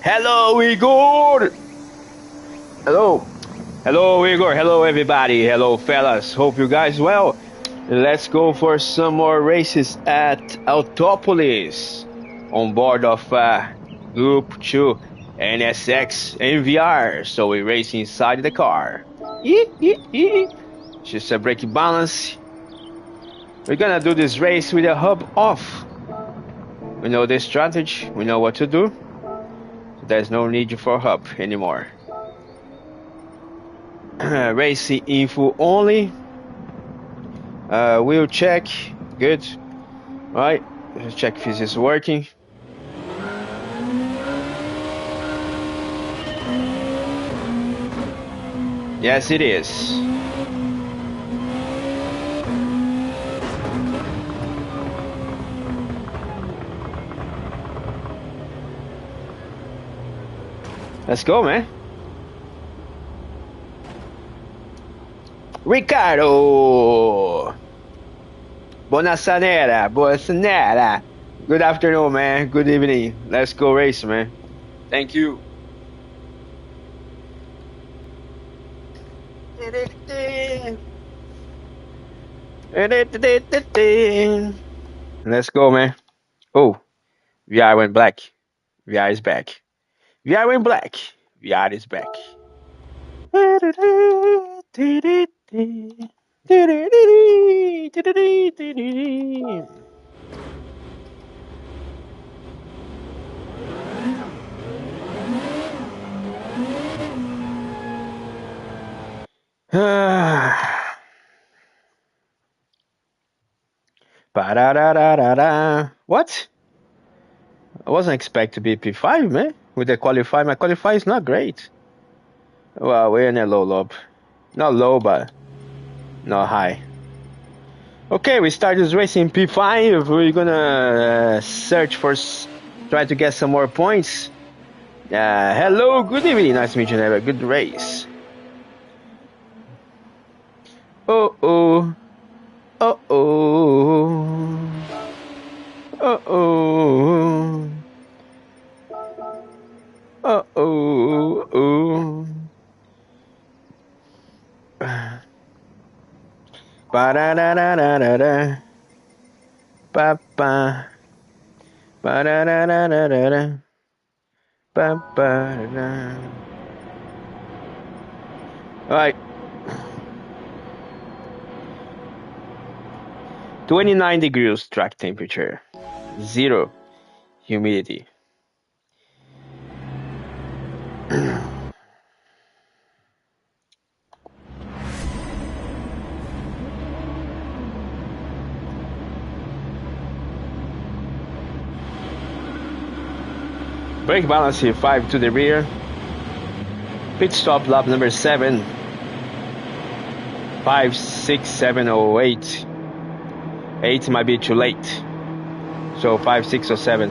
Hello, Igor! Hello. Hello, Igor. Hello, everybody. Hello, fellas. Hope you guys well. Let's go for some more races at Autopolis on board of Group 2 NSX NVR. So we race inside the car. Just a brake balance. We're gonna do this race with the hub off. We know the strategy. We know what to do. So there's no need for hub anymore. Racing info only. Wheel check. Good. All right. Let's check if this is working. Yes, it is. Let's go, man. Ricardo! Buonasera. Good afternoon, man. Good evening. Let's go race, man. Thank you. Let's go, man. Oh, VR went black. VR is back. VR went black. VR is back. What? I wasn't expect to be P5, man. With the qualify, my qualify is not great. Well, we're in a low lob. Not low, but not high. Okay, we start this race in P5. We're gonna search for, try to get some more points. Hello, good evening. Nice to meet you, Never. Good race. Uh-oh. Uh-oh. Uh-oh. Uh-oh. Ba-da-da-da-da-da-da. Ba-ba. Ba-da-da-da-da-da-da. Ba-ba-da. All right. 29 degrees track temperature. 0 humidity. Brake balance here, 5 to the rear. Pit stop lap number 7. 5, 6, 7, or 8. 8 might be too late. So 5, 6, or 7.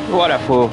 What a fool.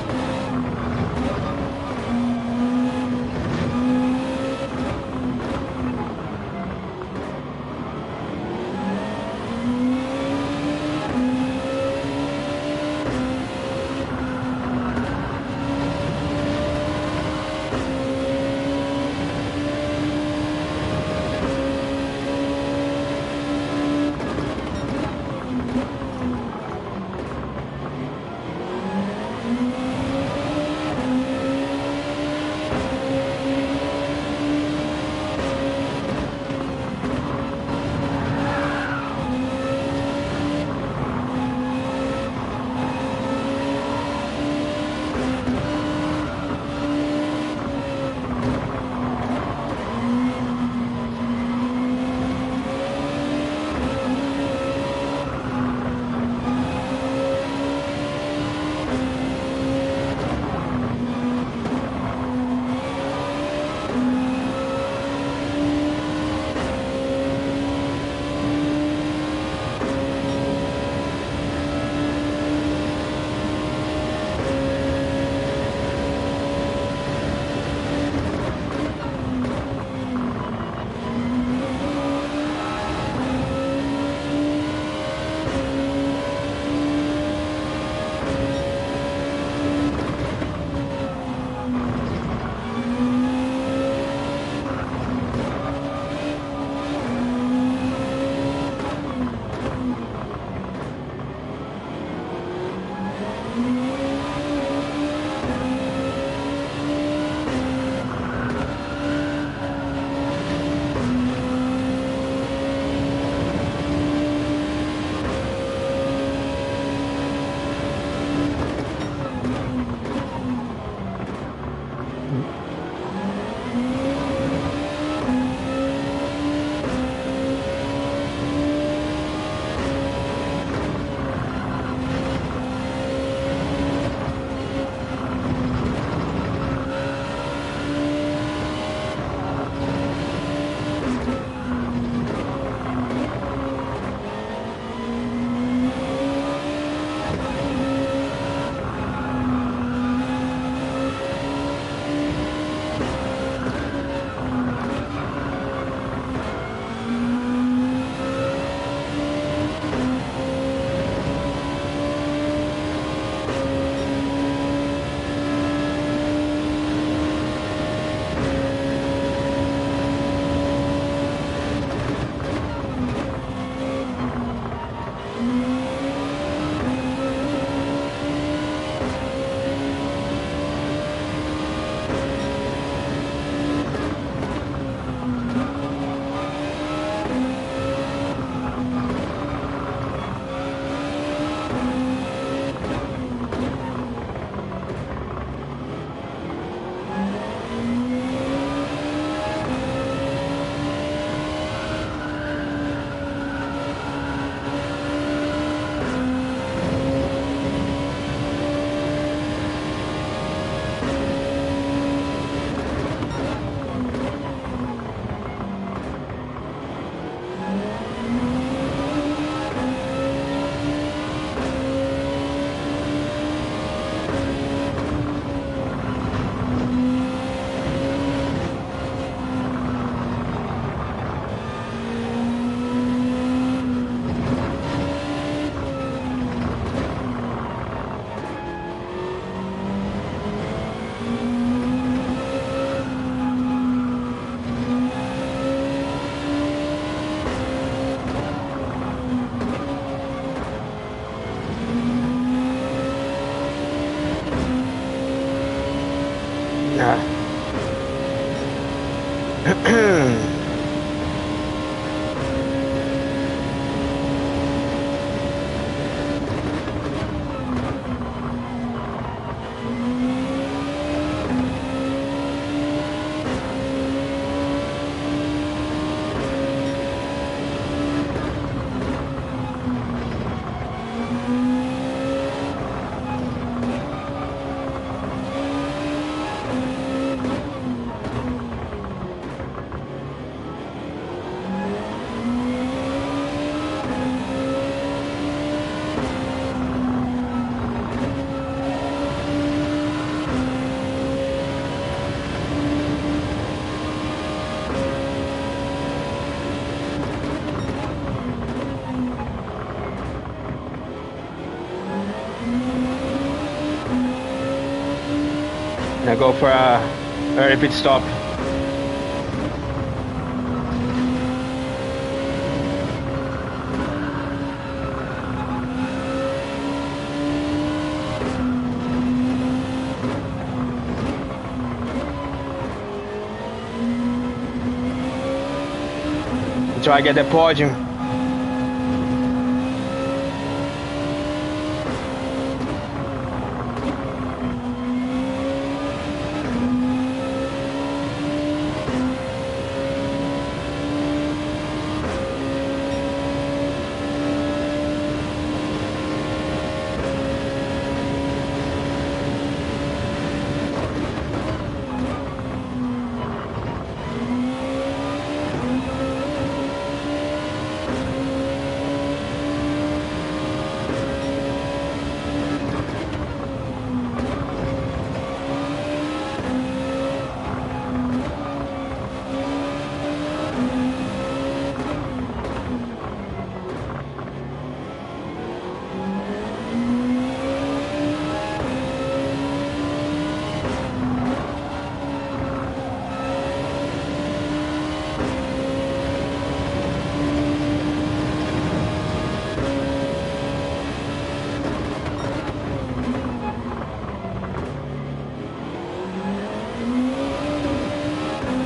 Now go for a early pit stop. Try to get the podium.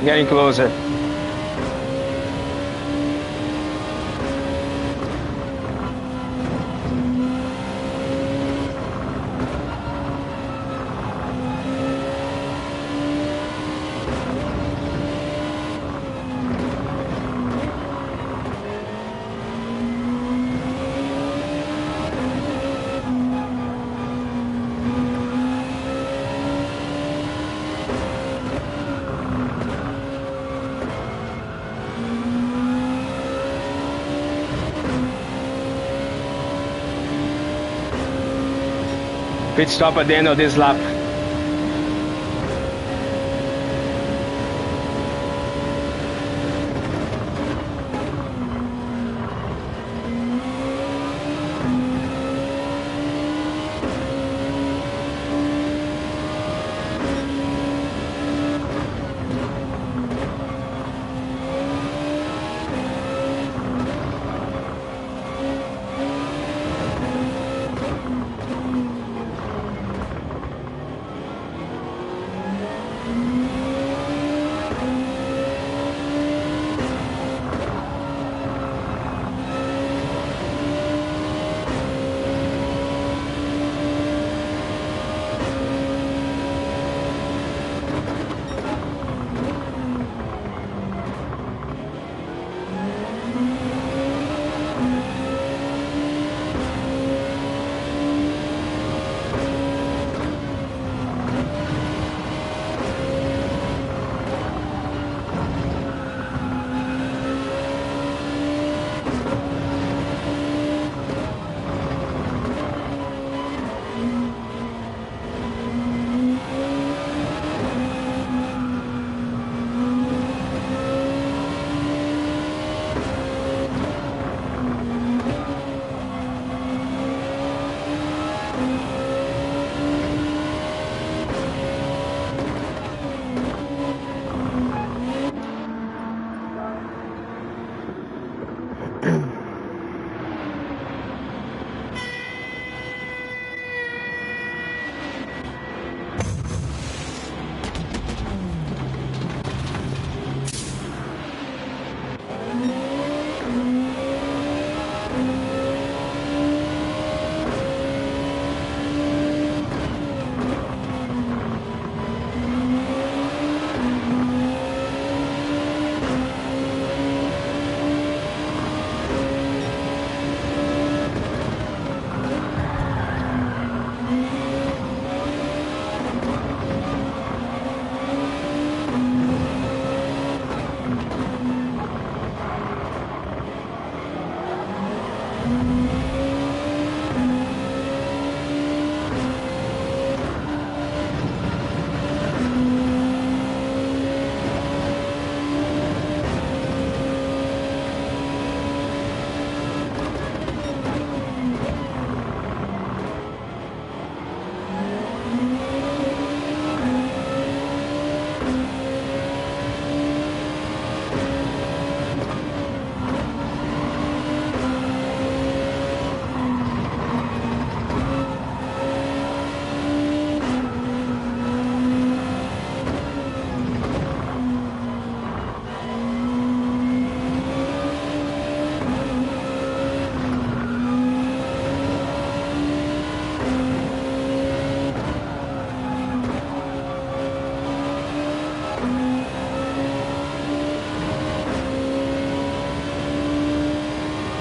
Getting closer. Pit stop at the end of this lap.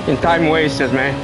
And time wasted, man.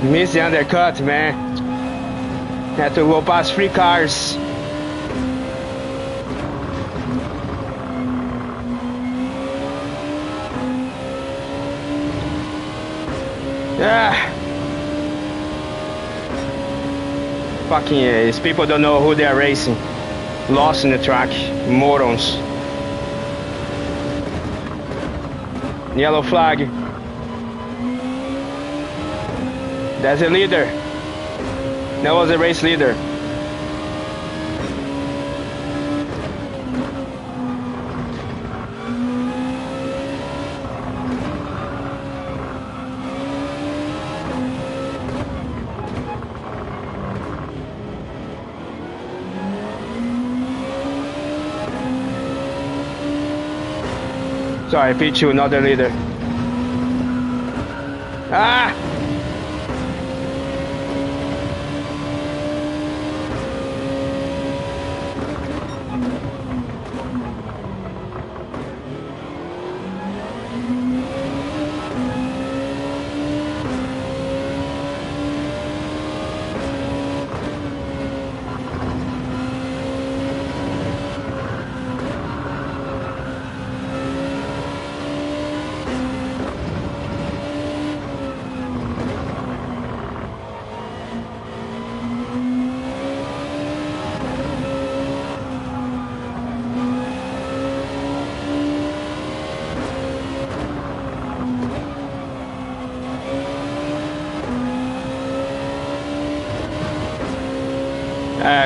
Missed the undercut, man. Had to go past 3 cars. Yeah. Fucking these people don't know who they are racing. Lost in the track. Morons. Yellow flag. That's a leader. That was a race leader. Sorry, P2, another leader. Ah!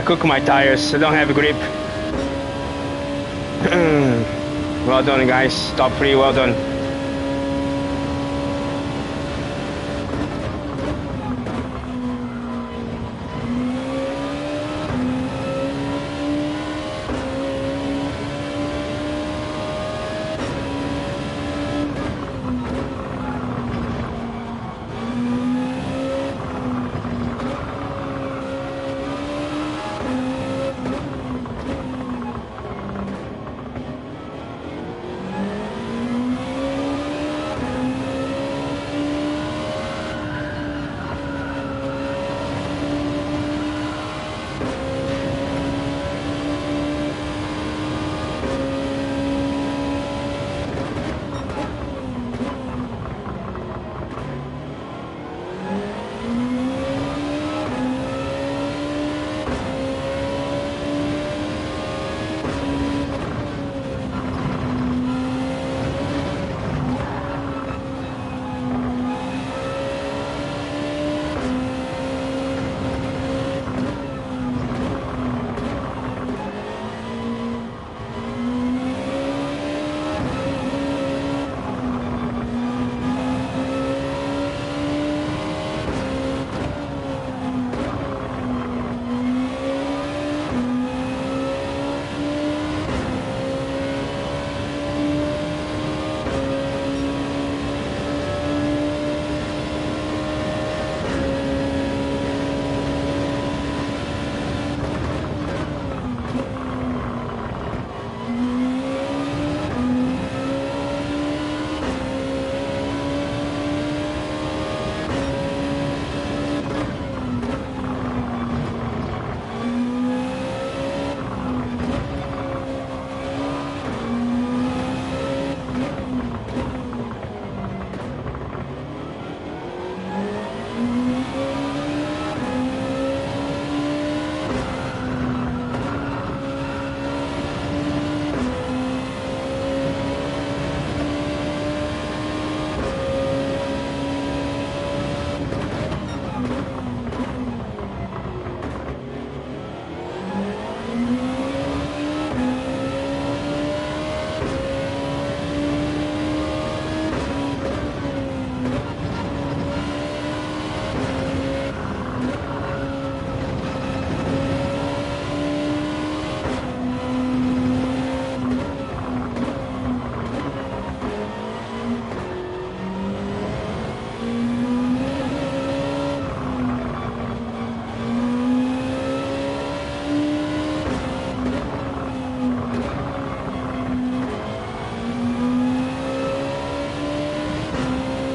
Cook my tires, I don't have grip. Well done, guys. Top 3, well done.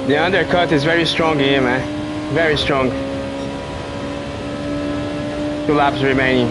The undercut is very strong here, man. Very strong. 2 laps remaining.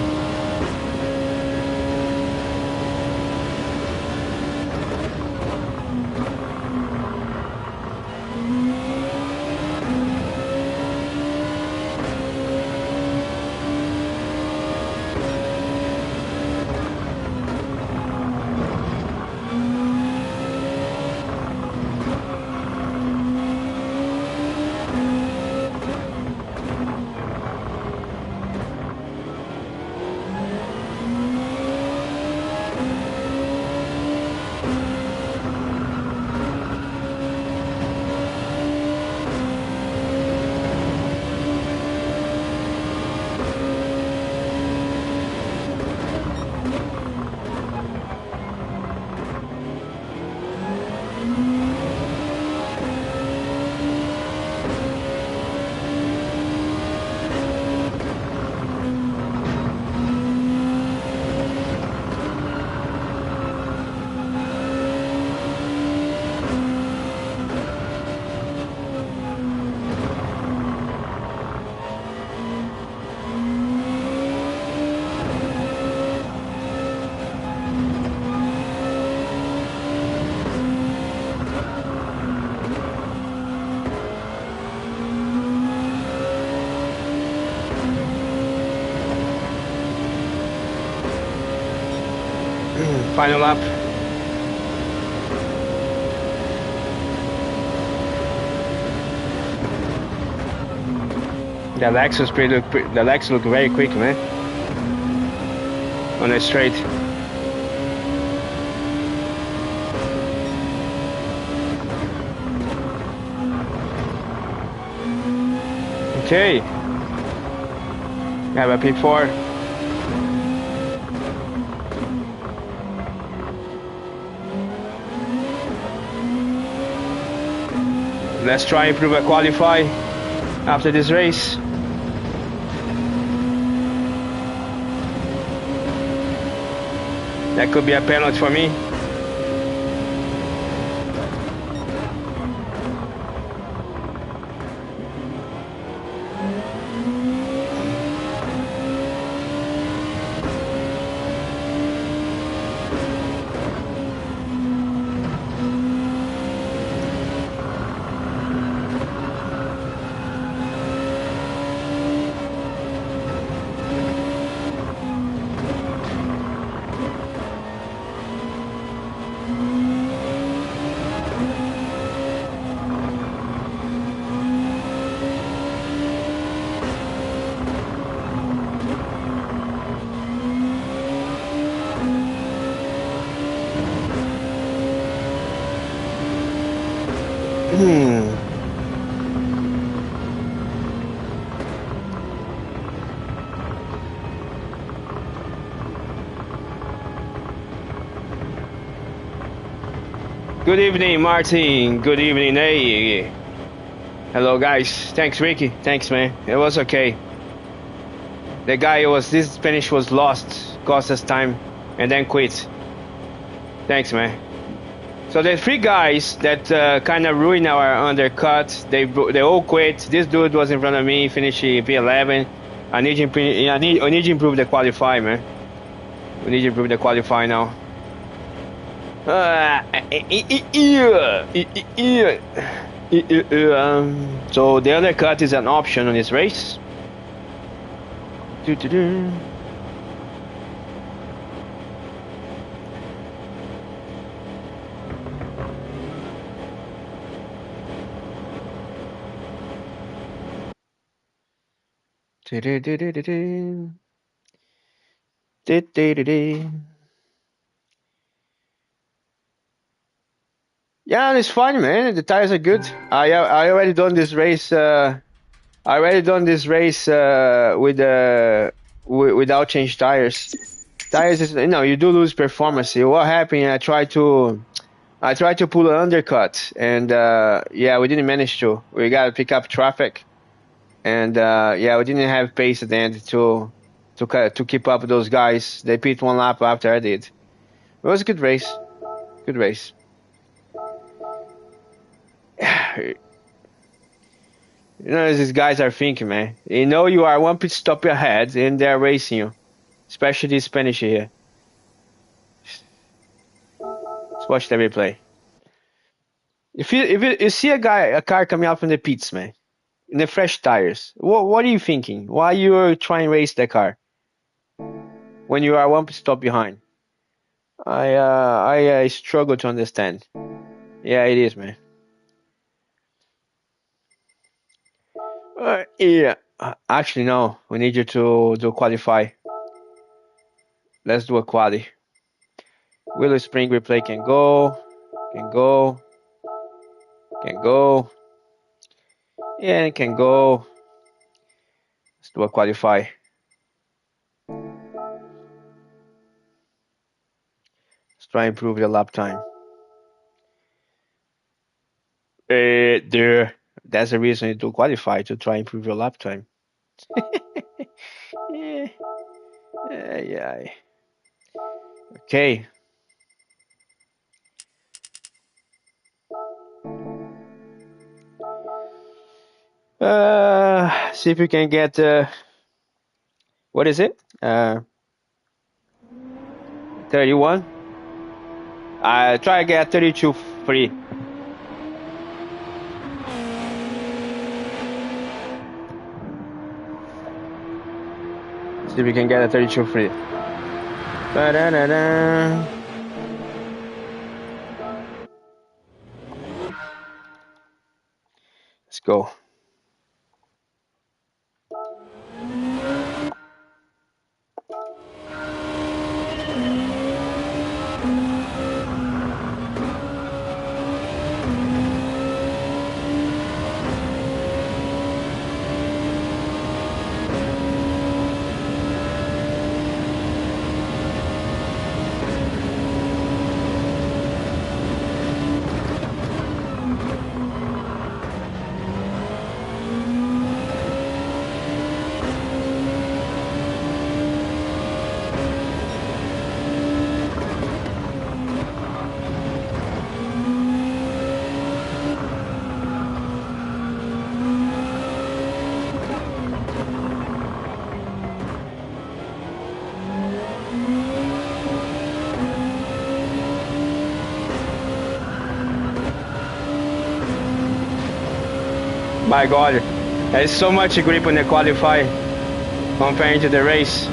Final lap. The legs look very quick, man. On a straight. Okay. Have a P4. Let's try improve and qualify after this race. That could be a penalty for me. Good evening, Martin. Good evening, hey. Hello, guys. Thanks, Ricky. Thanks, man. It was okay. The guy this finish was lost, cost us time, and then quit. Thanks, man. So the 3 guys that kind of ruined our undercut, they all quit. This dude was in front of me, finishing P11. I need to improve the qualify, man. We need to improve the qualify now. So the undercut is an option on this race. Yeah, it's fun, man. The tires are good. I already done this race. Without change tires. Tires is, you do lose performance. What happened? I tried to pull an undercut, and yeah, we didn't manage to. We got to pick up traffic, and yeah, we didn't have pace at the end to keep up with those guys. They pit 1 lap after I did. It was a good race. Good race. You know, as these guys are thinking, man. You know you are one pit stop ahead, and they're racing you. Especially this Spanish here. Let's watch the replay. If you see a car coming out from the pits, man, in the fresh tires, what are you thinking? Why you are trying to race that car when you are one pit stop behind? I struggle to understand. Yeah, it is, man. Yeah. Actually, no. We need you to do qualify. Let's do a quali. Willow Spring replay can go. Can go. Can go. Yeah, it can go. Let's do a qualify. Let's try and improve the lap time. There. That's the reason you do qualify, to try and improve your lap time. Yeah. Okay. See if we can get what is it? 31. I try to get 32 free. See if we can get a 32 free. Ba-da-da-da. Let's go. My God, there's so much grip on the qualify comparing to the race.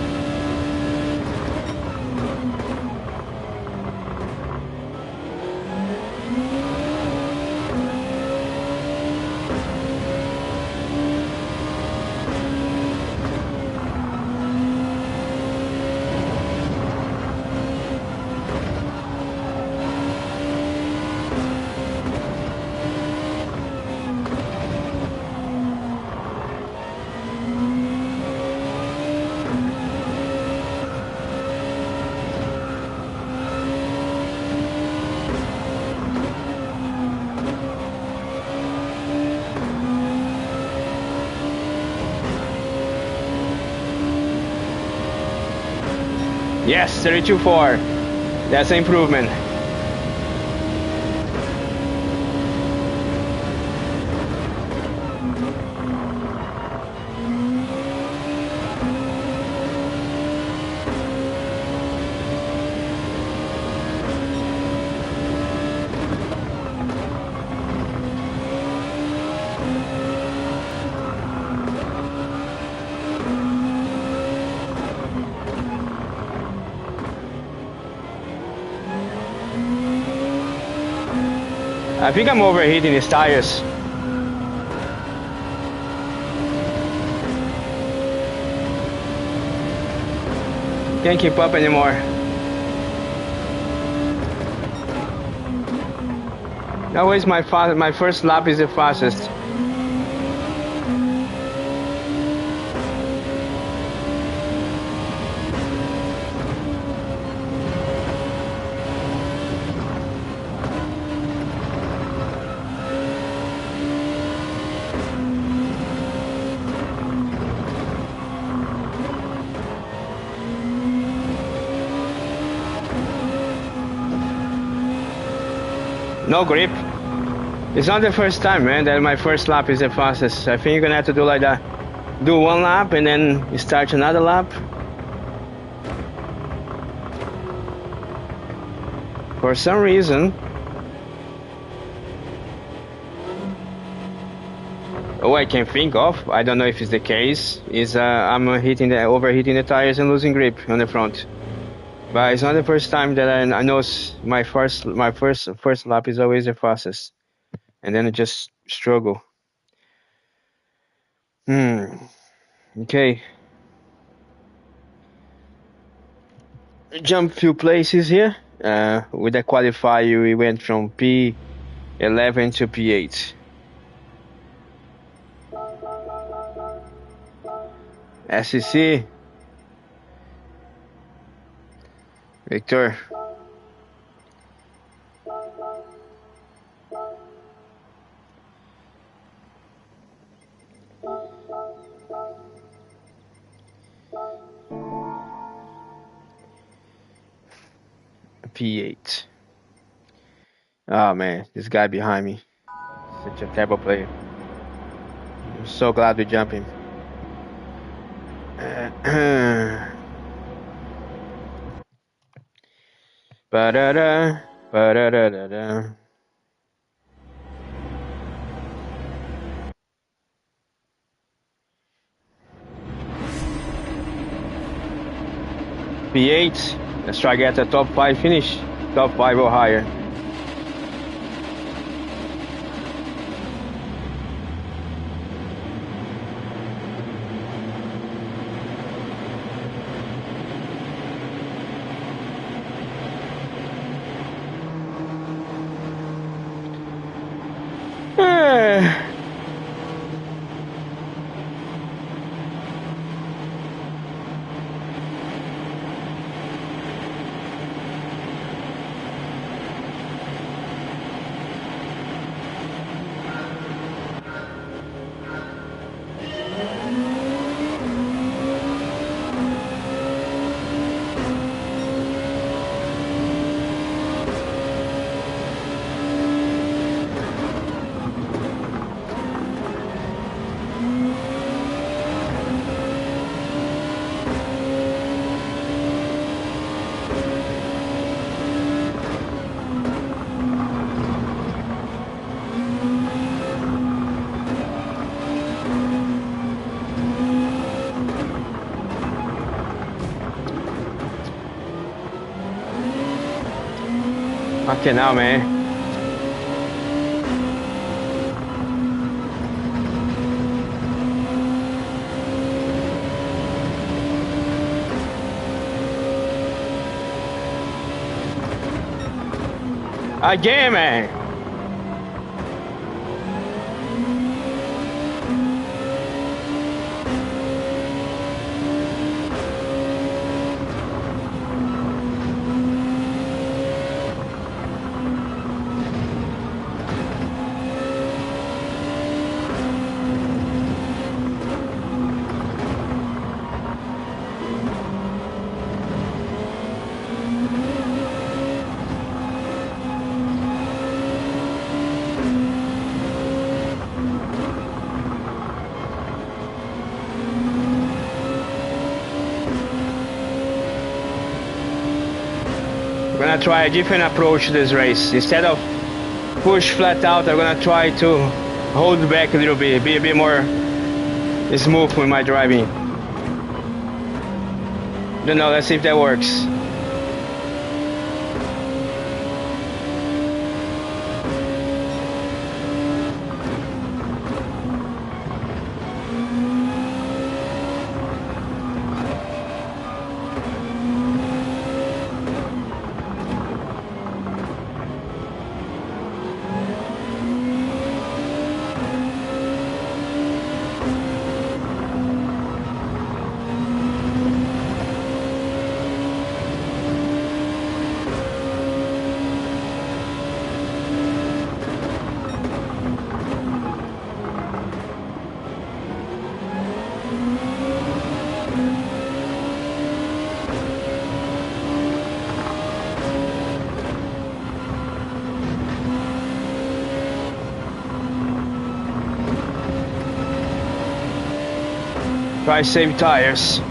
Yes, 32.4. That's an improvement. I think I'm overheating his tires. Can't keep up anymore. Always my first lap is the fastest. No grip. It's not the first time, man, that my first lap is the fastest. I think you're gonna have to do like that. Do one lap and then start another lap. For some reason. Oh, I can think of, I don't know if it's the case, is I'm overheating the tires and losing grip on the front. But it's not the first time that I know my first lap is always the fastest. And then I just struggle. Okay. Jump few places here. With the qualifier, we went from P11 to P8. SEC. Victor. P8. Oh man, this guy behind me. Such a terrible player. I'm so glad we jumped him. Ba-da-da, ba-da-da-da-da. P8. Let's try to get a top 5 finish. Top 5 or higher. Okay, now, man. Again, man. I'm gonna try a different approach to this race. Instead of push flat out, I'm gonna try to hold back a little bit, be a bit more smooth with my driving. Don't know, let's see if that works. Try save tires.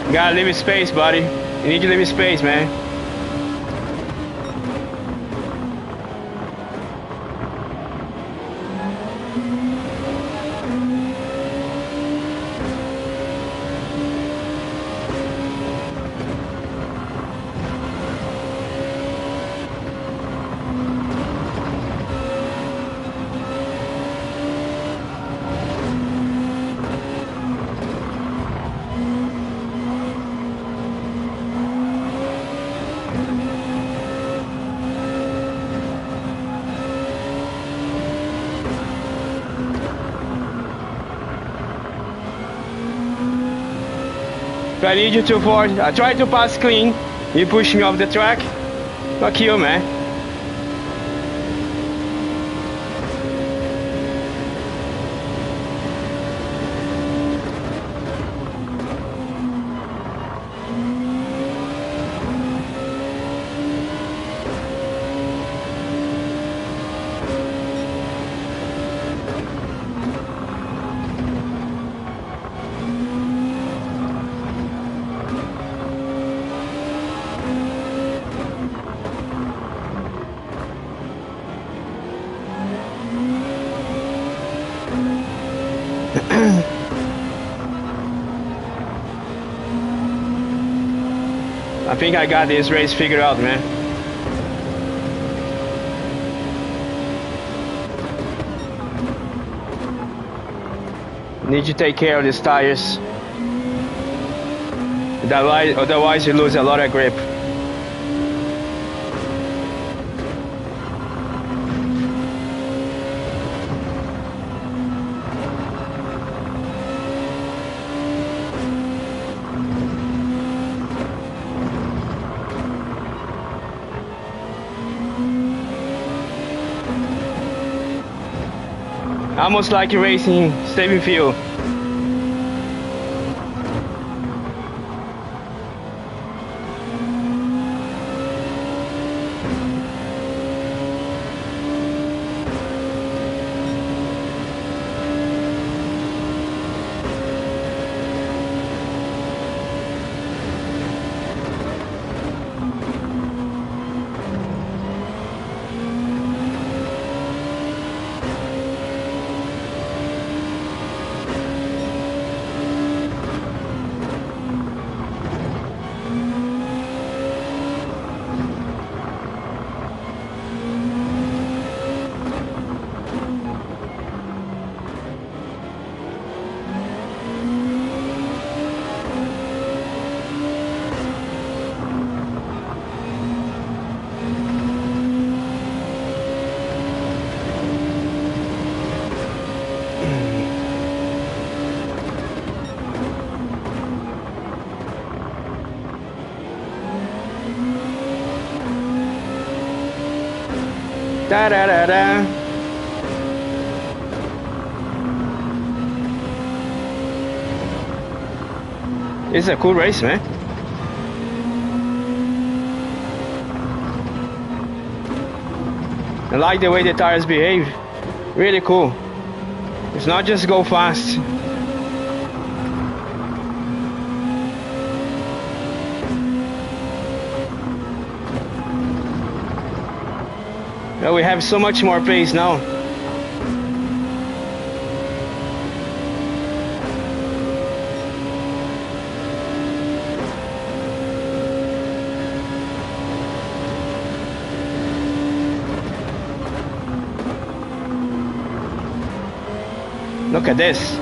You gotta leave me space, buddy. You need to leave me space, man. If I need you to forward, I try to pass clean. You push me off the track. Fuck you, man. I think I got this race figured out, man. Need to take care of these tires. Otherwise you lose a lot of grip. Almost like racing, saving fuel. Da da da da. It's a cool race, man. I like the way the tires behave. Really cool. It's not just go fast. Well, we have so much more pace now. Look at this.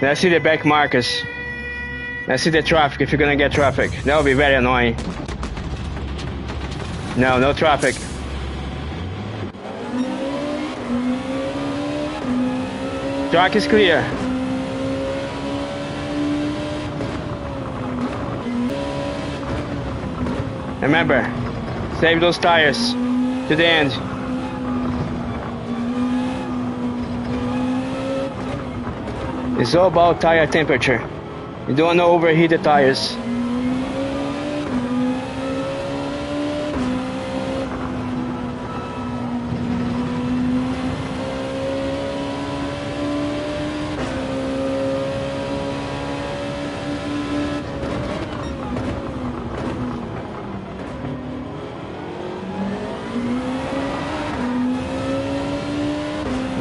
Let's see the back markers. Let's see the traffic, if you're gonna get traffic. That would be very annoying. No traffic. Track is clear. Remember, save those tires to the end. It's all about tire temperature. You don't want to overheat the tires.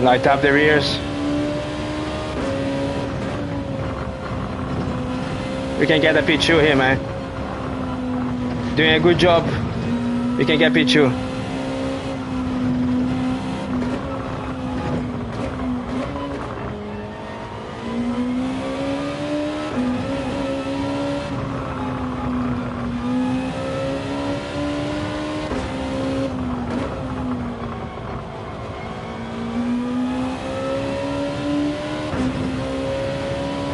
Light up the rears. We can get a P2 here, man. Doing a good job. We can get P2.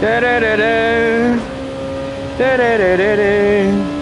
Da da da da. Da da da da da.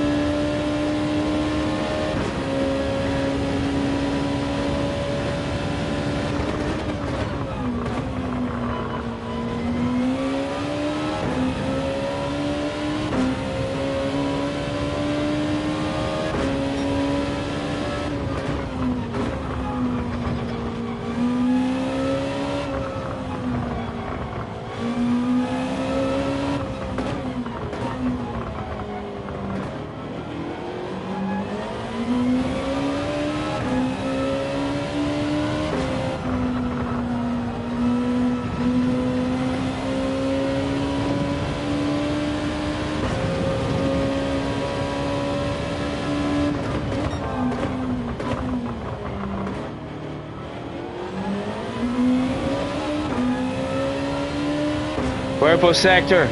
Purple sector.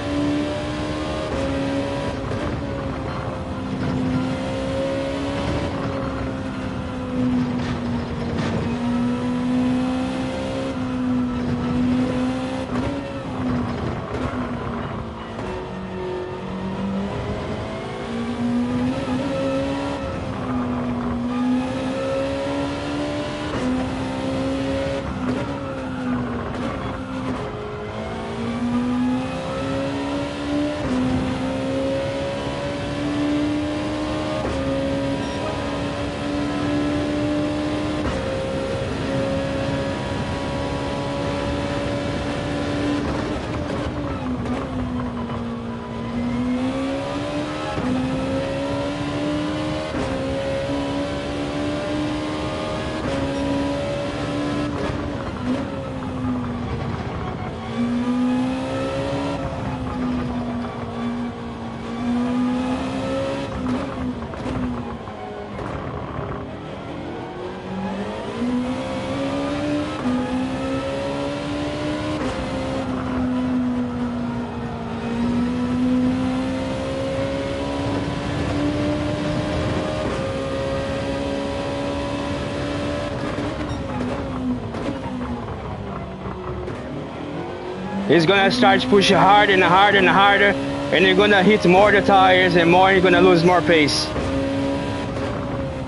It's gonna start pushing harder and harder and harder, and you're gonna hit more the tires and more, you're gonna lose more pace.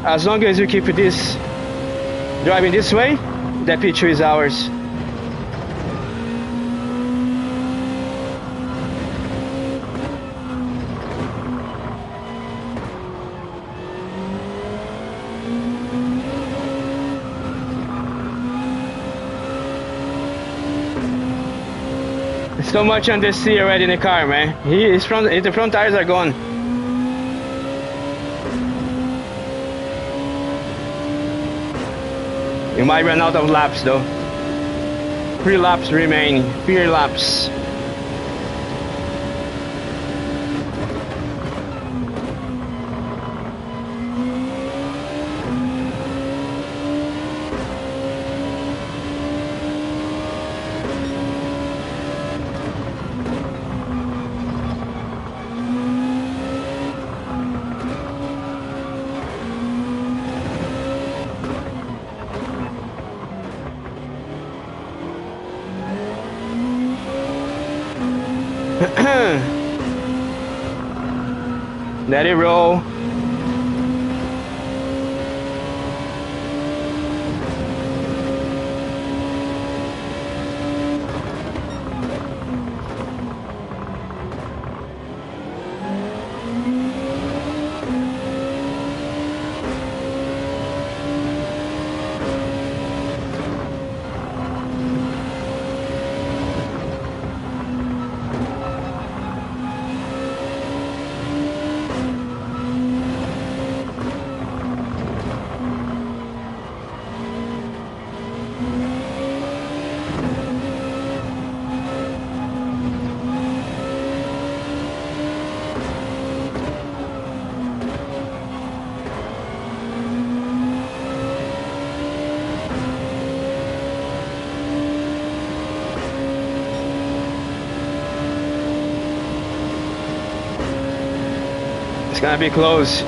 As long as you keep this driving this way, the P2 is ours. So much on the sea already in the car, man. The front tires are gone. You might run out of laps though. 3 laps remain. 3 laps. Let it roll. It's gonna be close.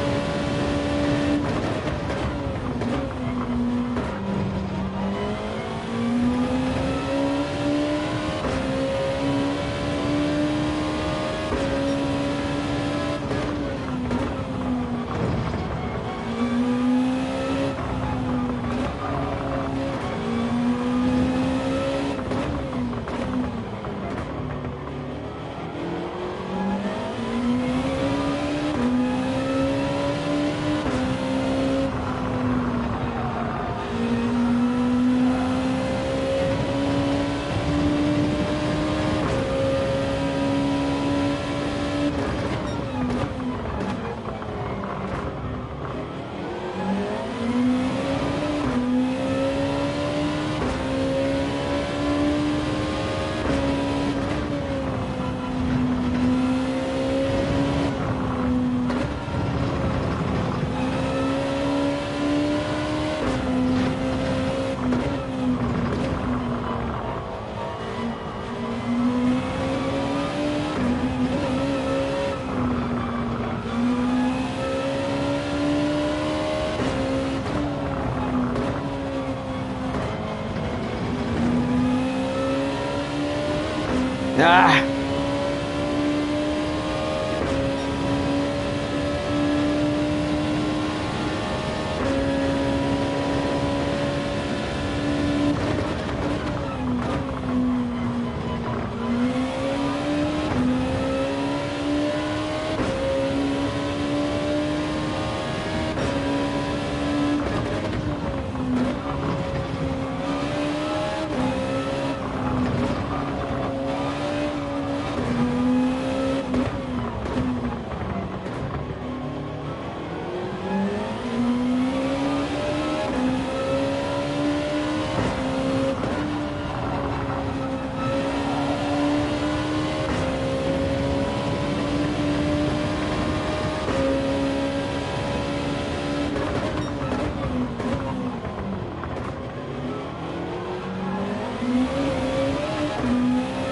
Ah.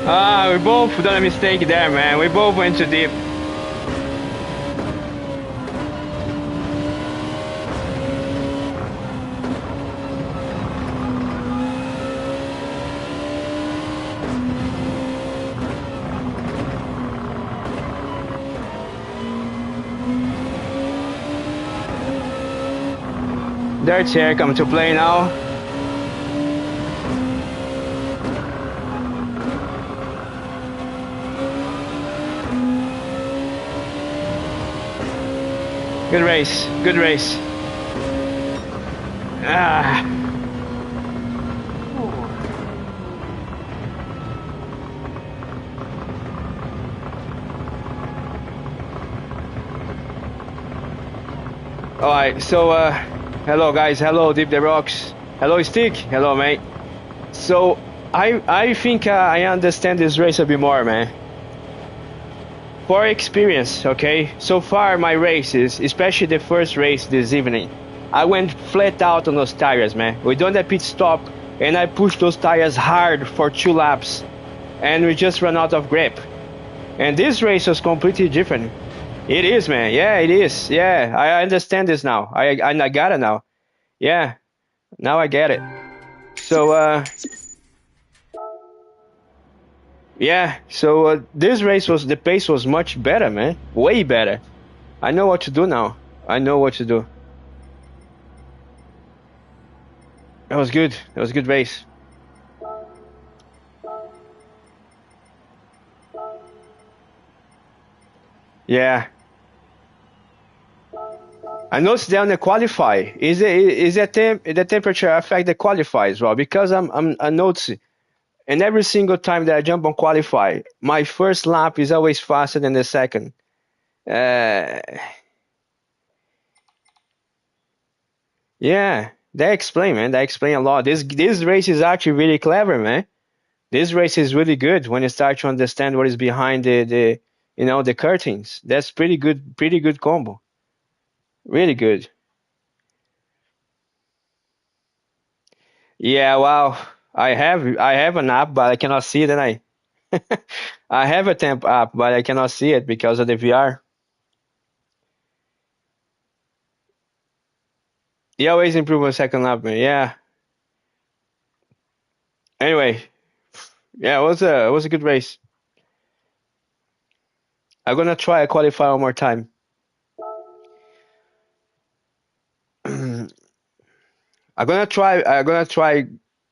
Ah, we both done a mistake there, man. We both went too deep. Dirty air come to play now. Good race, good race. Ah. All right, so hello guys, hello Deep the Rocks, hello Stick, hello mate. So I think I understand this race a bit more, man. For experience, okay. So far my races, especially the first race this evening, I went flat out on those tires, man. We done the pit stop and I pushed those tires hard for 2 laps, and we just ran out of grip. And this race was completely different. It is, man. Yeah, it is. Yeah, I understand this now. I got it now. Yeah, now I get it. So yeah, so this race was, the pace was much better, man. Way better. I know what to do now. I know what to do. That was good. That was a good race. Yeah. I noticed down the qualify. Is the temperature affect the qualify as well? Because I noticing, and every single time that I jump on qualify, my first lap is always faster than the second. Yeah, they explain, man. They explain a lot. This race is actually really clever, man. This race is really good when you start to understand what is behind the the curtains. That's pretty good combo. Really good. Yeah, well, I have an app, but I cannot see it, and I have a temp app, but I cannot see it because of the VR. You always improve on second lap, man. Yeah. Anyway, yeah, it was a good race. I'm gonna try a qualify one more time. I'm gonna try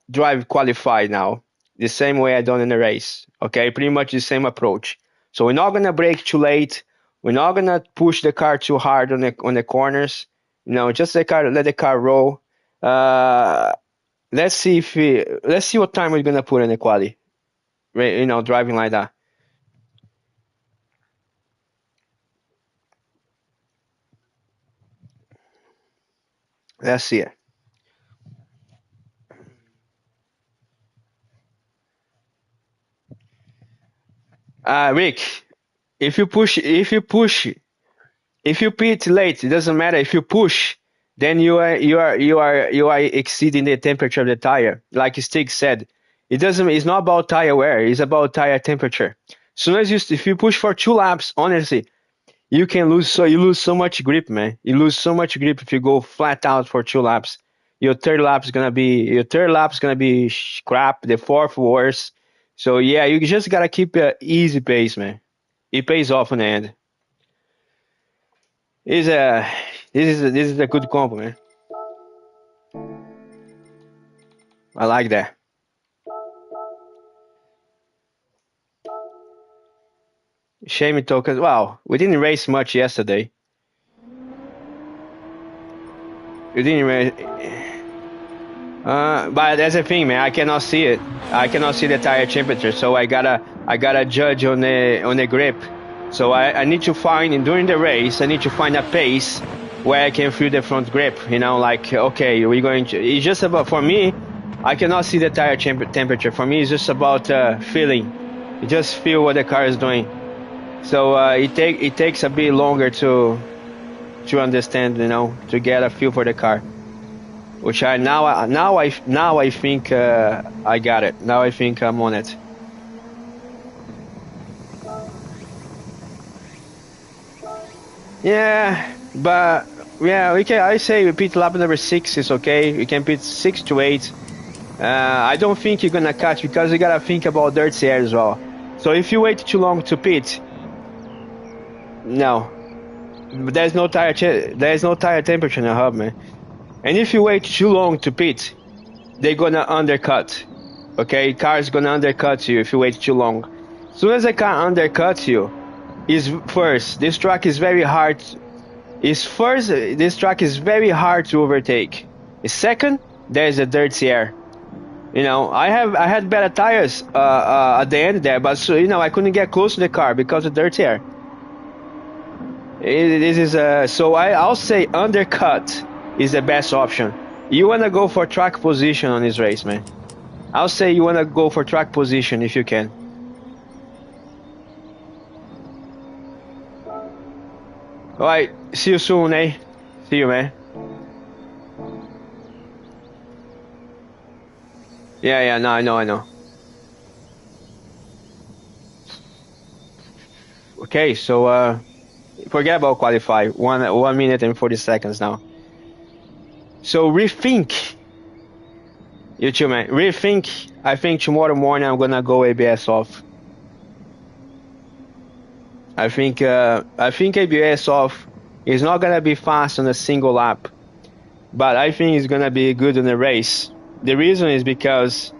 drive qualify now, the same way I done in the race. Okay, pretty much the same approach. So we're not gonna brake too late. We're not gonna push the car too hard on the corners. Just let the car roll. Let's see what time we're gonna put in the quali. Driving like that. Let's see it. Rick, if you pit late, it doesn't matter. If you push, then you are exceeding the temperature of the tire. Like Stig said, it's not about tire wear. It's about tire temperature. Soon as if you push for 2 laps, honestly, you lose so much grip, man. You lose so much grip if you go flat out for 2 laps. Your third lap's gonna be crap. The fourth worse. So yeah, you just gotta keep an easy pace, man. It pays off in the end. Is a this is a good combo, man. I like that. Shame it though, cause wow, we didn't race much yesterday. We didn't race. But that's the thing, man. I cannot see it. I cannot see the tire temperature, so I gotta judge on the grip. So I need to find during the race. I need to find a pace where I can feel the front grip. Like okay, we're going to. It's just about for me. I cannot see the tire temperature. For me, it's just about feeling. You just feel what the car is doing. So it takes a bit longer to understand, to get a feel for the car. Which I think I got it. Now I think I'm on it. Yeah, but yeah, we can. I say pit lap number 6 is okay. We can pit 6 to 8. I don't think you're gonna catch because you gotta think about dirty air as well. So if you wait too long to pit, no, there's no tire temperature in the hub, man. And if you wait too long to pit, they're gonna undercut. Okay, car's gonna undercut you if you wait too long. As soon as a car undercuts you, this track is very hard. This track is very hard to overtake. Second, there's a dirty air. You know, I had better tires at the end there, but so, you know, I couldn't get close to the car because of dirty air. This is so I'll say undercut is the best option. You wanna go for track position on this race, man. I'll say you wanna go for track position if you can. All right, see you soon, eh? See you, man. Yeah, no, I know. Okay, so forget about qualify. 1 minute and 40 seconds now. So rethink. You too, man. Rethink. I think tomorrow morning I'm gonna go ABS off. I think ABS off is not gonna be fast on a single lap, but I think it's gonna be good in a race. The reason is because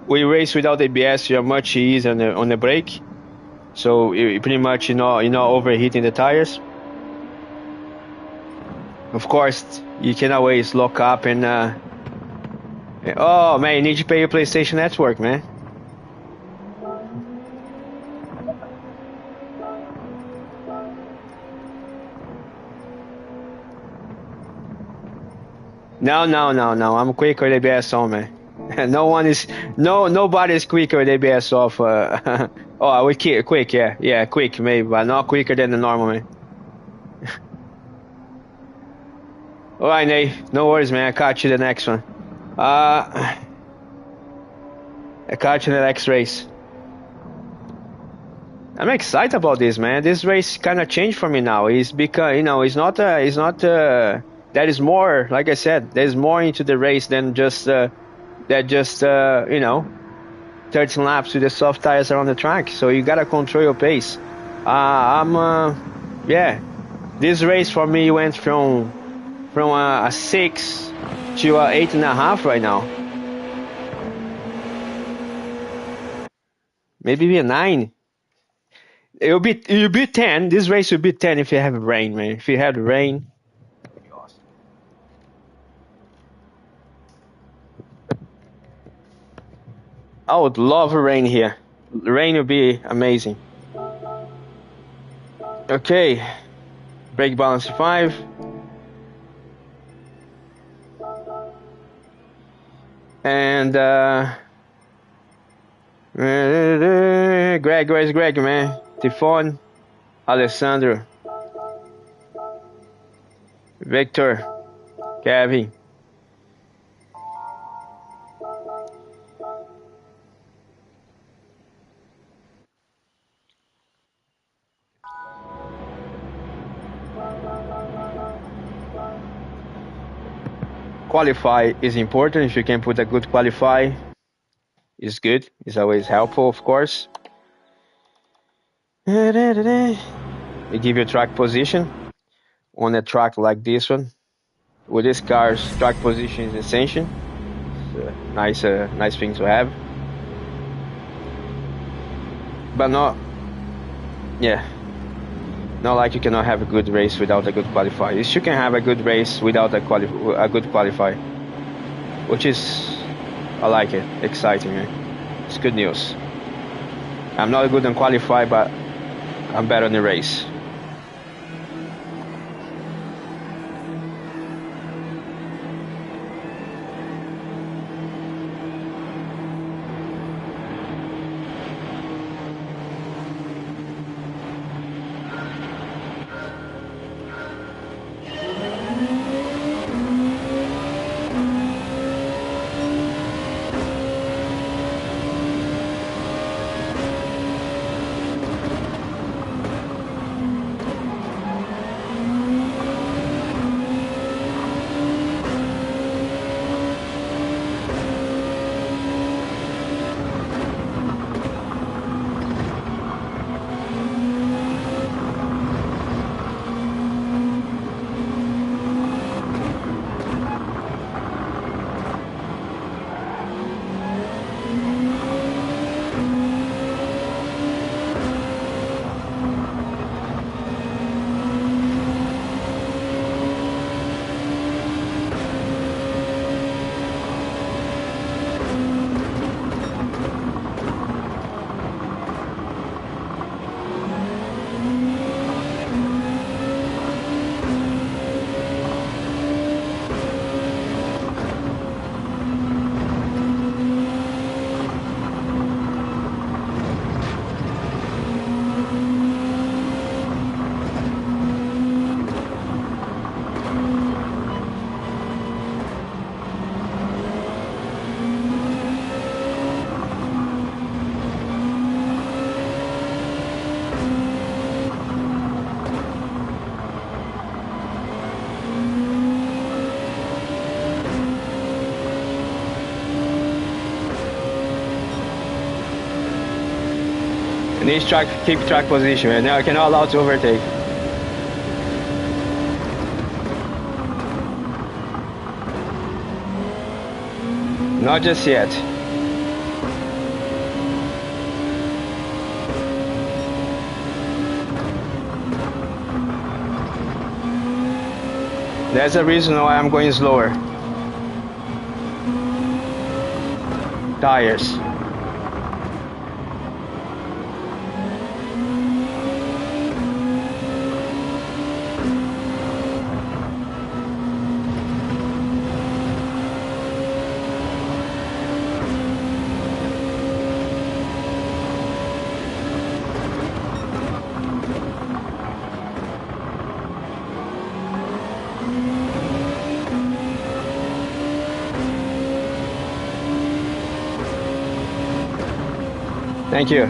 we race without ABS, you're much easier on the brake, so you pretty much you're not overheating the tires. Of course, you can always lock up and oh man, you need to pay your PlayStation Network, man. No, I'm quicker with ABS on, man. Nobody's quicker with ABS off. Oh, we quick, yeah, quick maybe, but not quicker than the normal, man. All right, Nate, no worries, man. I caught you the next one. I caught you in the next race. I'm excited about this, man. This race kind of changed for me now. It's because it's not. There is more. Like I said, there's more into the race than just 13 laps with the soft tires around the track. So you gotta control your pace. Yeah. This race for me went from a 6 to a 8.5 right now. Maybe a 9. It'll be 10. This race will be 10 if you have rain, man. If you have rain. I would love rain here. Rain would be amazing. Okay. Brake balance 5. And Greg, where's Greg, man? Tifon, Alessandro, Victor, Kevin. Qualify is important. If you can put a good qualify, it's good. It's always helpful, of course. They give you track position on a track like this one. With this car's track position is essential. It's a nice thing to have. But not like you cannot have a good race without a good qualifier. You can have a good race without a good qualifier, which is, I like it, exciting, man. It's good news. I'm not good on qualify, but I'm better in the race. Need track, keep track position, man. Now I cannot allow to overtake. Not just yet. That's the reason why I'm going slower. Tires. Thank you.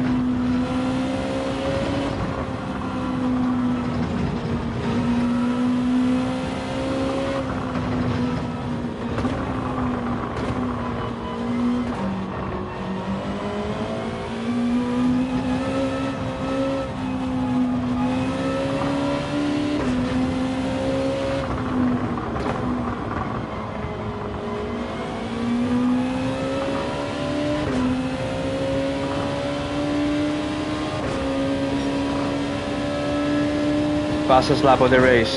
Fastest lap of the race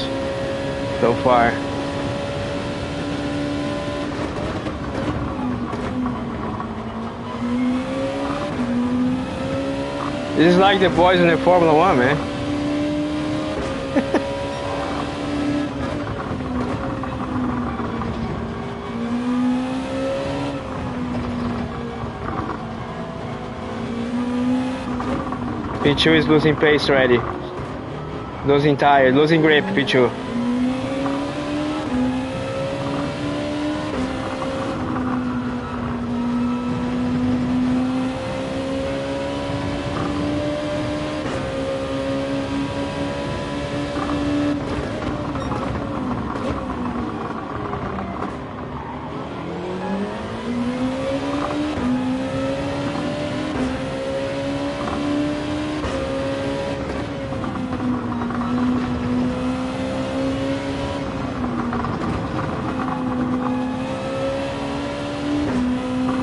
so far. This is like the boys in the Formula 1, man. P2 is losing pace already. Losing tire, losing grip, P2.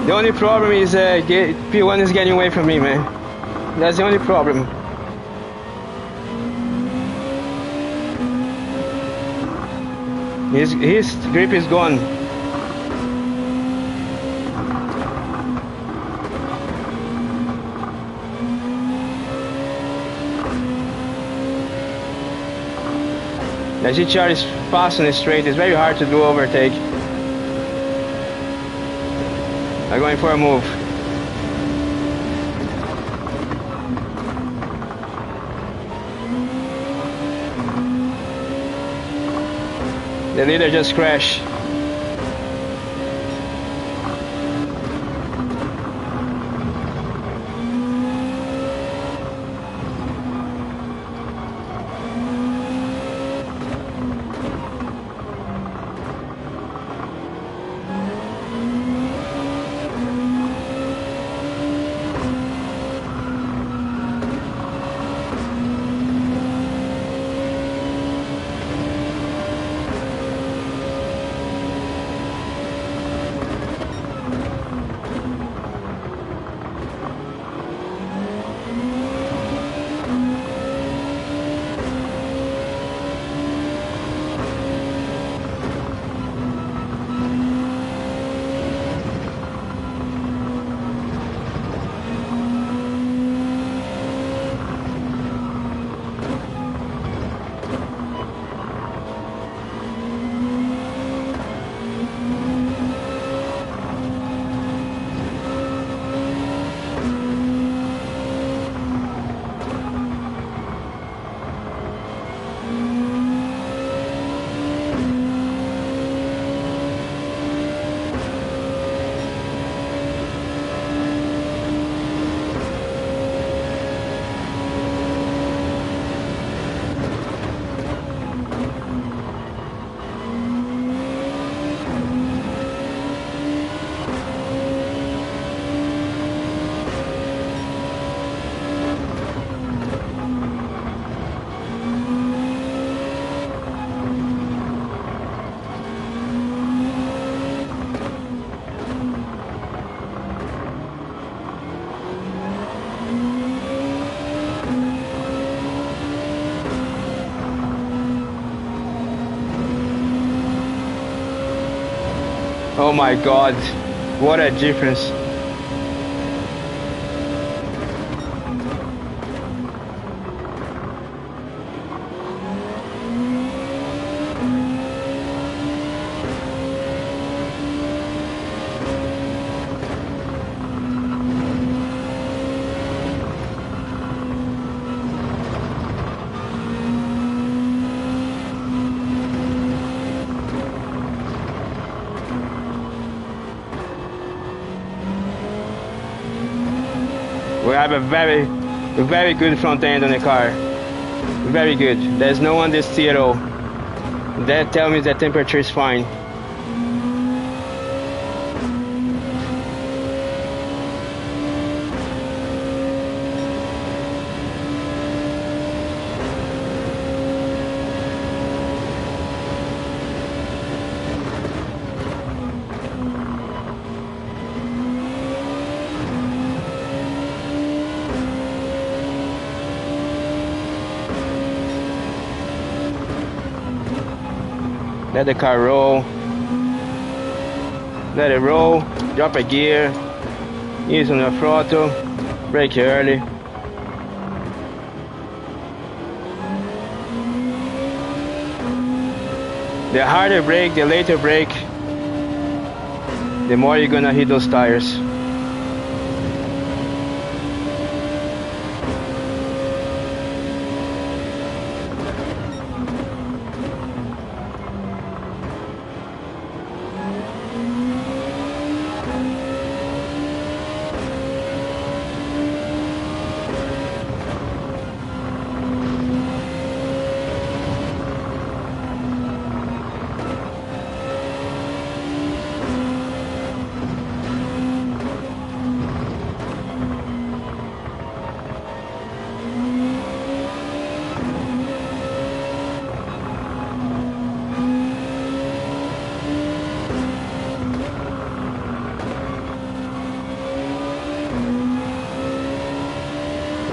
The only problem is P1 is getting away from me, man. That's the only problem. His grip is gone. The GTR is fast and straight. It's very hard to do overtake. I'm going for a move. The leader just crashed. Oh my God, what a difference. We have a very good front end on the car. Very good. There's no understeer at all. That tells me the temperature is fine. Let the car roll. Let it roll. Drop a gear. Use on the throttle. Brake early. The harder brake, the later brake, the more you're gonna hit those tires.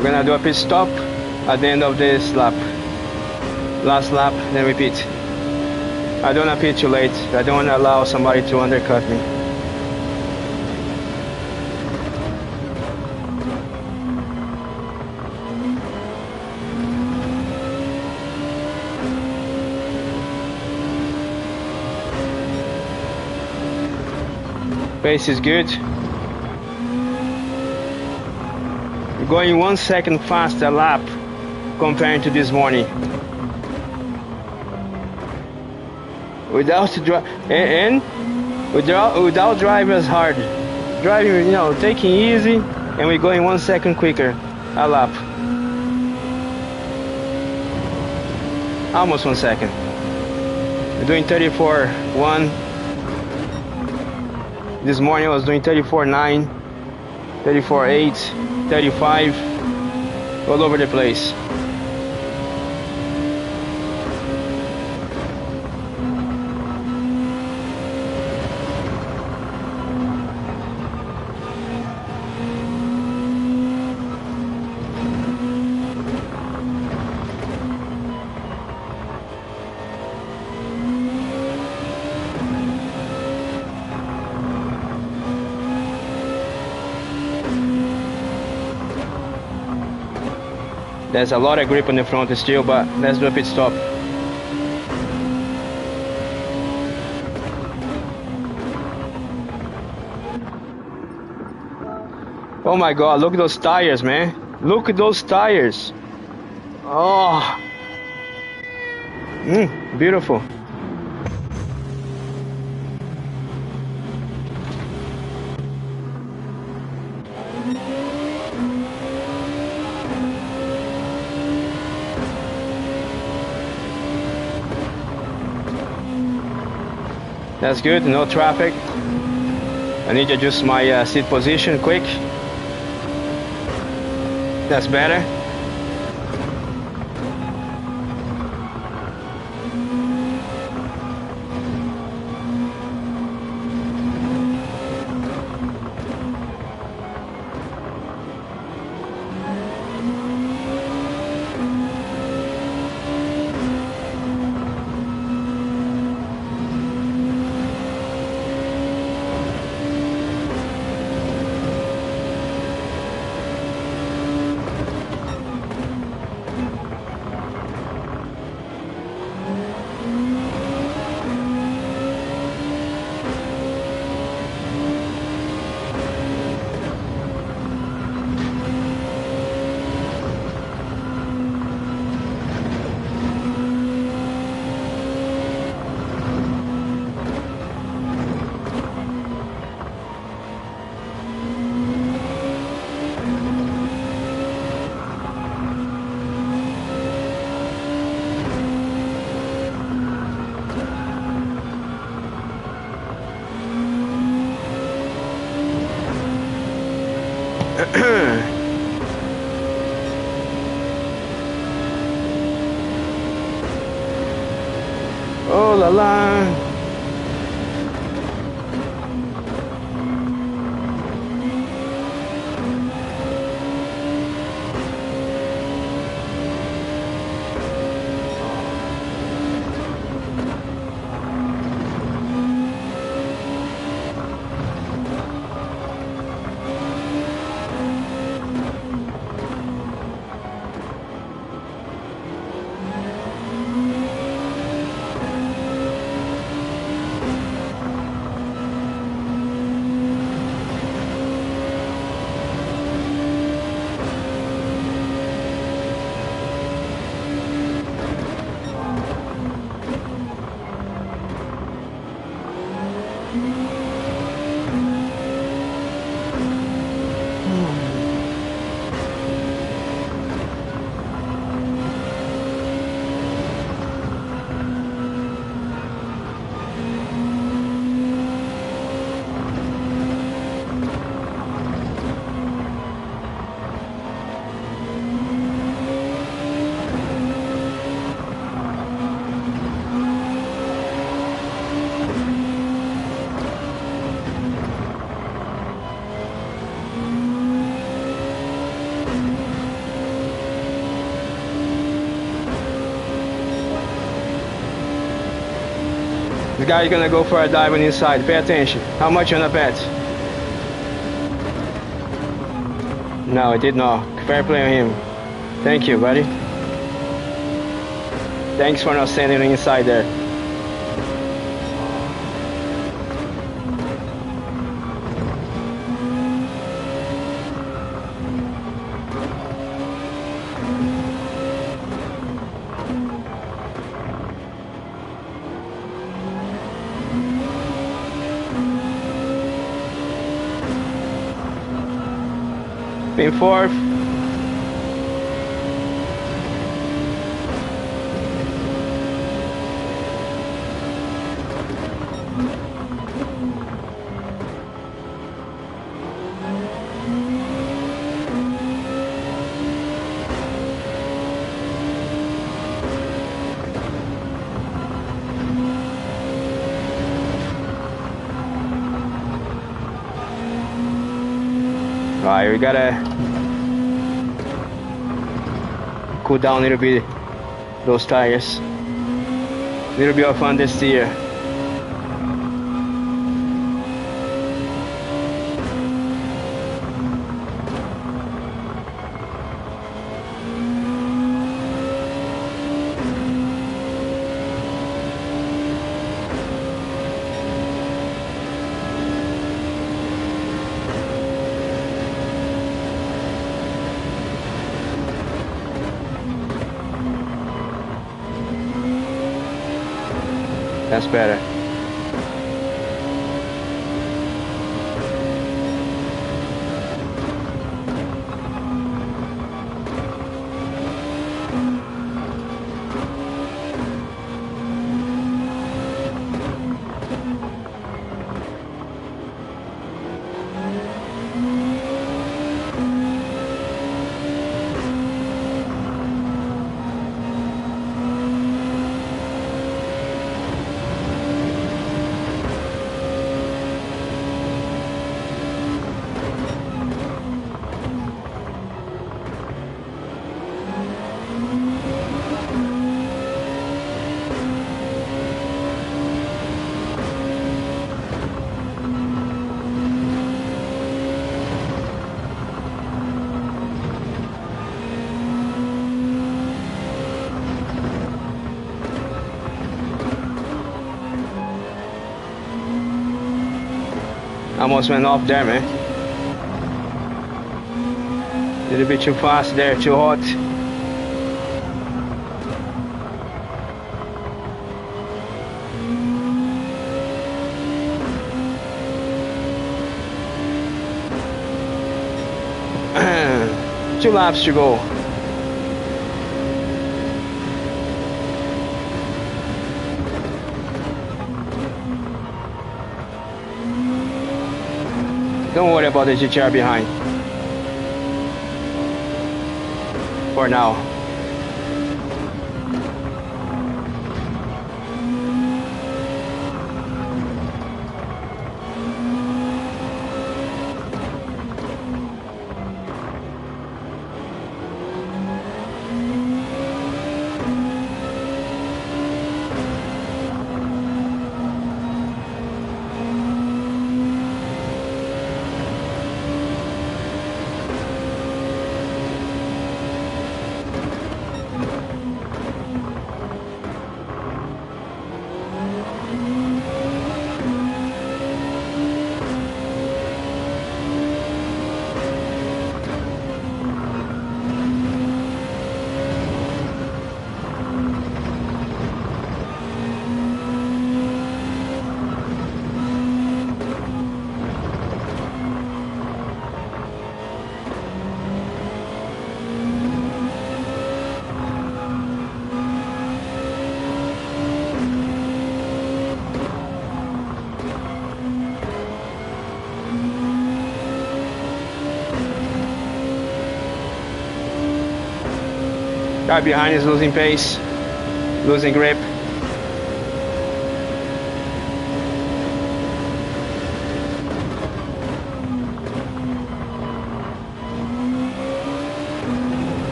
We're gonna do a pit stop at the end of this lap. Last lap, then repeat. I don't wanna pit too late. I don't wanna allow somebody to undercut me. Pace is good. Going 1 second faster lap compared to this morning. Without drivers hard, driving, you know, taking easy, and we're going 1 second quicker a lap. Almost 1 second. We're doing 34.1. This morning I was doing 34.9, 34.8. 35, all over the place. There's a lot of grip on the front still, but let's do a pit stop. Oh my God, look at those tires, man. Look at those tires. Oh. Beautiful. That's good, no traffic. I need to adjust my seat position quick. That's better. Oh la la. This guy is gonna go for a dive on the inside. Pay attention. How much on the bet? No, it did not. Fair play on him. Thank you, buddy. Thanks for not standing inside there. Pin fourth. Alright, we gotta cool down a little bit those tires. A little bit of understeer. That's better. Almost went off there, man. A little bit too fast there, too hot. Two laps to go. Don't worry about the GTR behind. for now. Guy behind is losing pace, losing grip.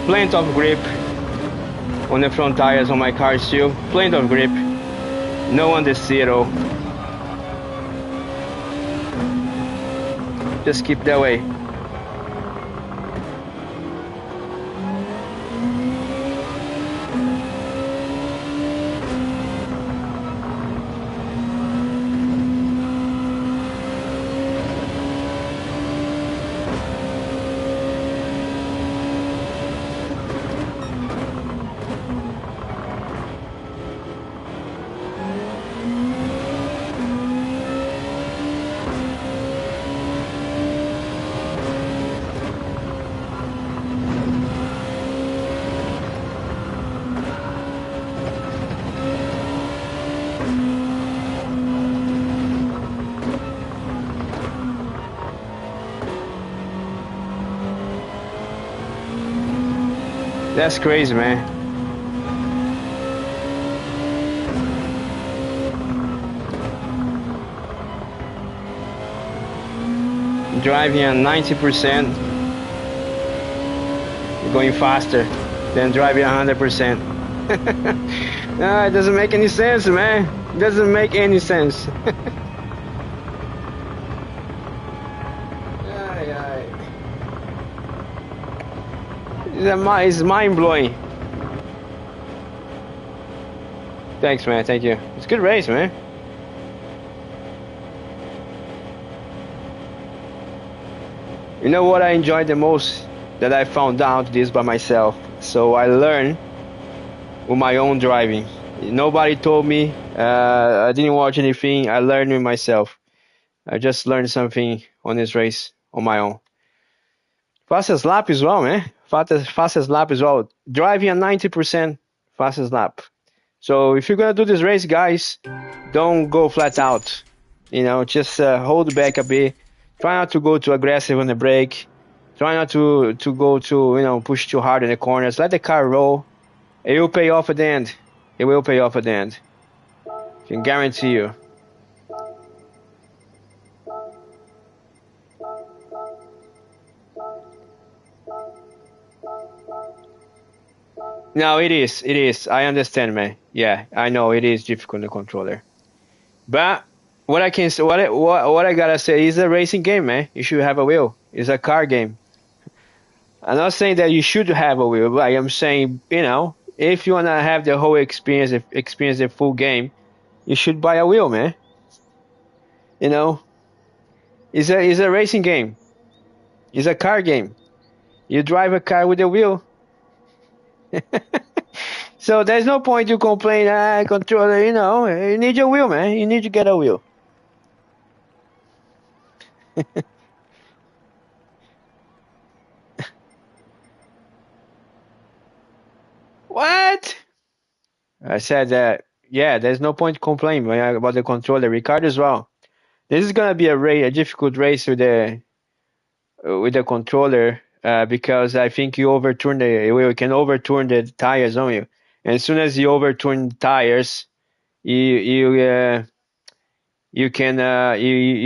Plenty of grip on the front tires on my car still. Plenty of grip. No on the zero. Just keep that way. That's crazy, man. Driving at 90%, going faster than driving 100%. No, it doesn't make any sense, man. It doesn't make any sense. It's mind-blowing. Thanks, man. Thank you. It's a good race, man. You know what I enjoyed the most? That I found out this by myself. So I learned with my own driving. Nobody told me. I didn't watch anything. I learned with myself. I just learned something on this race on my own. Fastest lap as well, man. Fastest lap as well. Driving at 90%, fastest lap. So if you're gonna do this race, guys, don't go flat out. You know, just hold back a bit. Try not to go too aggressive on the brake. Try not to go too, push too hard in the corners. Let the car roll. It will pay off at the end. It will pay off at the end. I can guarantee you. No, it is. It is. I understand, man. Yeah, I know it is difficult to controller. But what I can say, what I gotta say is a racing game, man. You should have a wheel. It's a car game. I'm not saying that you should have a wheel, but I am saying, if you wanna have the whole experience the full game, you should buy a wheel, man. It's a racing game. It's a car game. You drive a car with a wheel. So there's no point to complain, controller, you need your wheel, man. You need to get a wheel. What? I said that, yeah, there's no point to complain about the controller. Ricardo as well. This is gonna be a difficult race with the controller because I think you can overturn the tires on you. And as soon as you overturn tires, you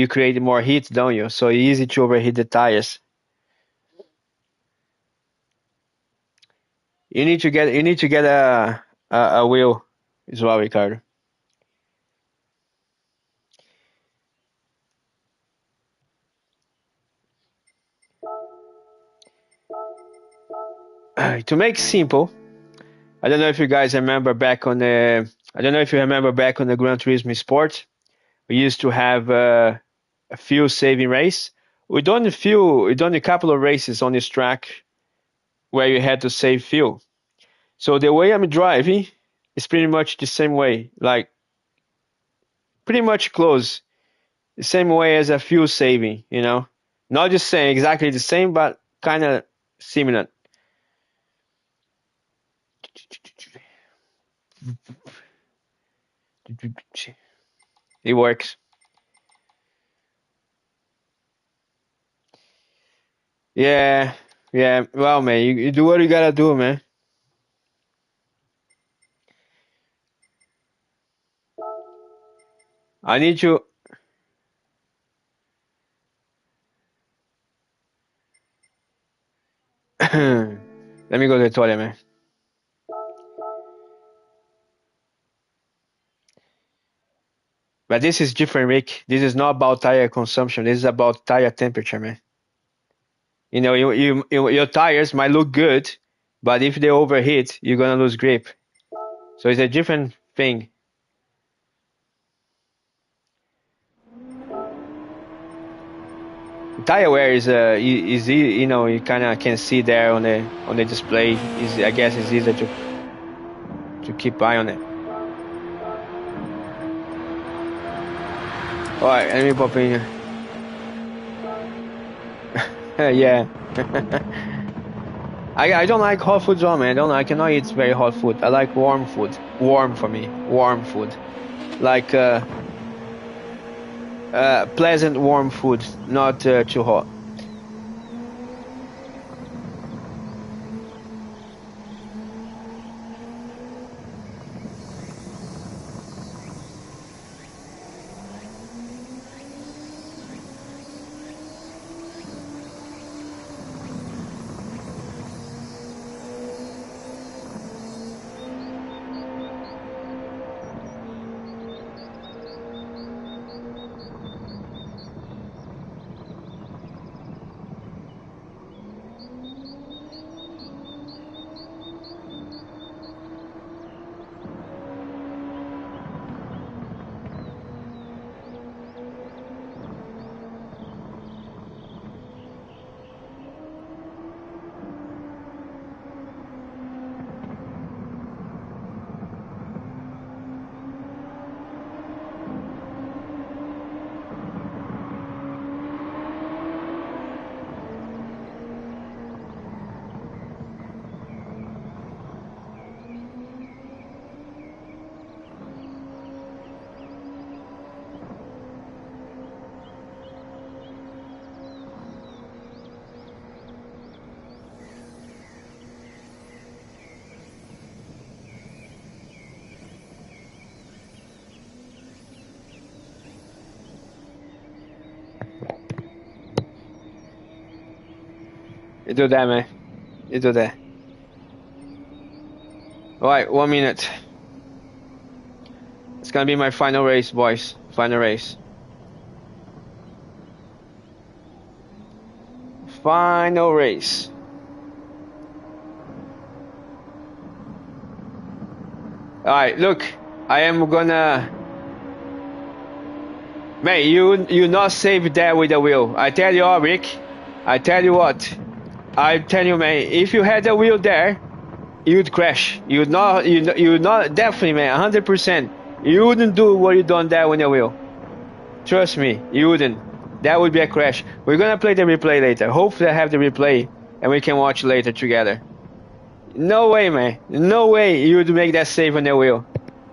create more heat, don't you? So it's easy to overheat the tires. You need to get a wheel as well, Ricardo. To make simple, I don't know if you guys remember back on the I don't know if you remember back on the Gran Turismo Sport. We used to have a fuel saving race. We done a couple of races on this track where you had to save fuel. So the way I'm driving is pretty much the same way, like pretty much close, the same way as a fuel saving, you know. Not just saying exactly the same, but kind of similar. It works. Yeah, yeah. Well, man, you do what you gotta do, man. I need you. Let me go to the toilet, man. But this is different, Rick. This is not about tire consumption. This is about tire temperature, man. You know, your tires might look good, but if they overheat, you're gonna lose grip. So it's a different thing. Tire wear is you know, you kind of can see there on the display. I guess it's easier to keep eye on it. All right, let me pop in here. Yeah. I don't like hot food, man. I cannot eat very hot food. I like warm food. Warm for me. Warm food. Like pleasant warm food, not too hot. You do that, man. You do that. All right, 1 minute. It's gonna be my final race, boys. Final race. Final race. All right, look. I am gonna. Man, you not save that with the wheel. I tell you what, Rick. I tell you what. I tell you, man. If you had the wheel there, you'd crash. You'd not definitely, man. 100%. You wouldn't do what you done there with the wheel. Trust me, you wouldn't. That would be a crash. We're gonna play the replay later. Hopefully, I have the replay and we can watch later together. No way, man. No way you would make that save on the wheel.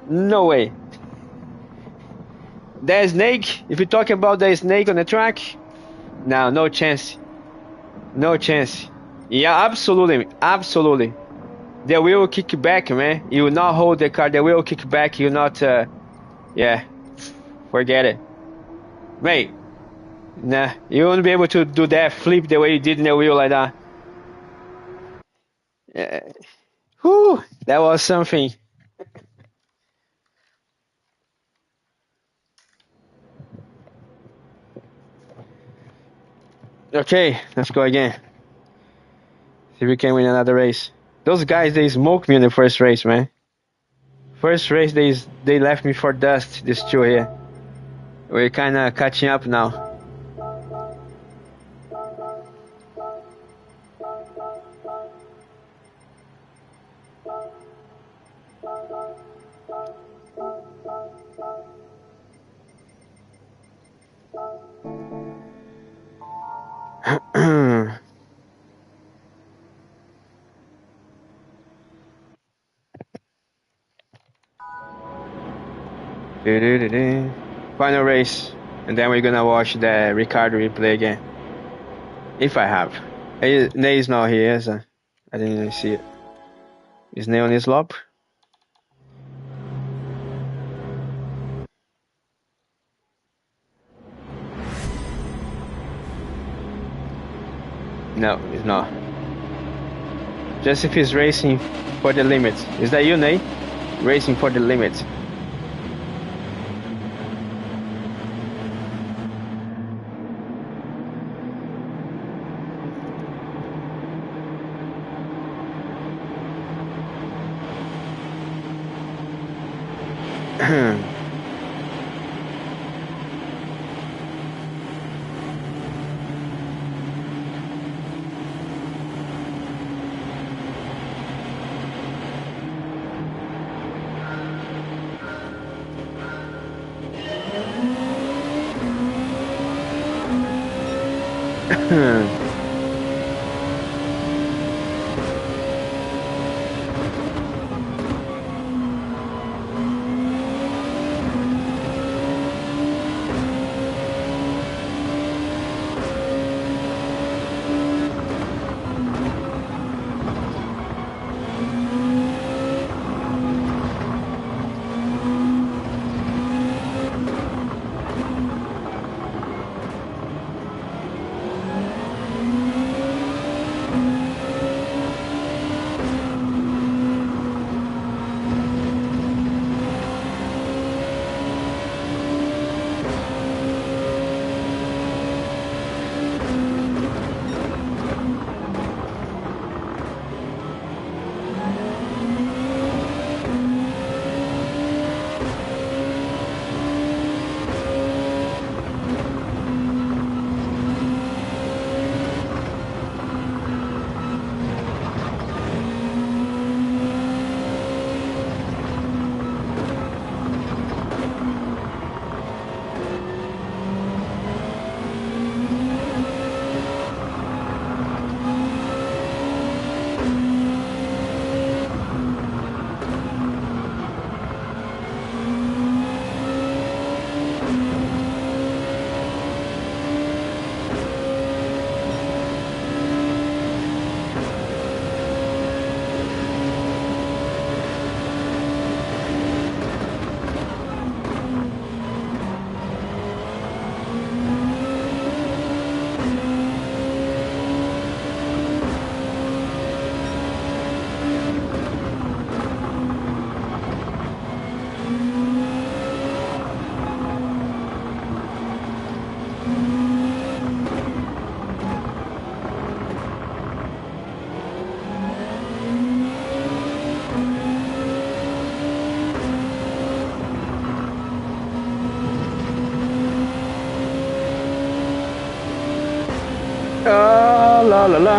No way. The snake, if you talk about the snake on the track, no chance. No chance. Yeah, absolutely. Absolutely. The wheel kick back, man. You will not hold the car. The wheel kick back. You not, yeah, forget it. Mate, nah, you won't be able to do that flip the way you did in the wheel like that. Whew, that was something. Okay, let's go again. See if we can win another race. Those guys, they smoked me in the first race, man. First race, they left me for dust, these two here. We're kind of catching up now. Final race, and then we're gonna watch the Ricardo replay again. If I have. Ney's not here, so I didn't even see it. Is Ney on his lap? No, he's not. Just if he's racing for the limit. Is that you, Ney? Racing for the limit. La la la.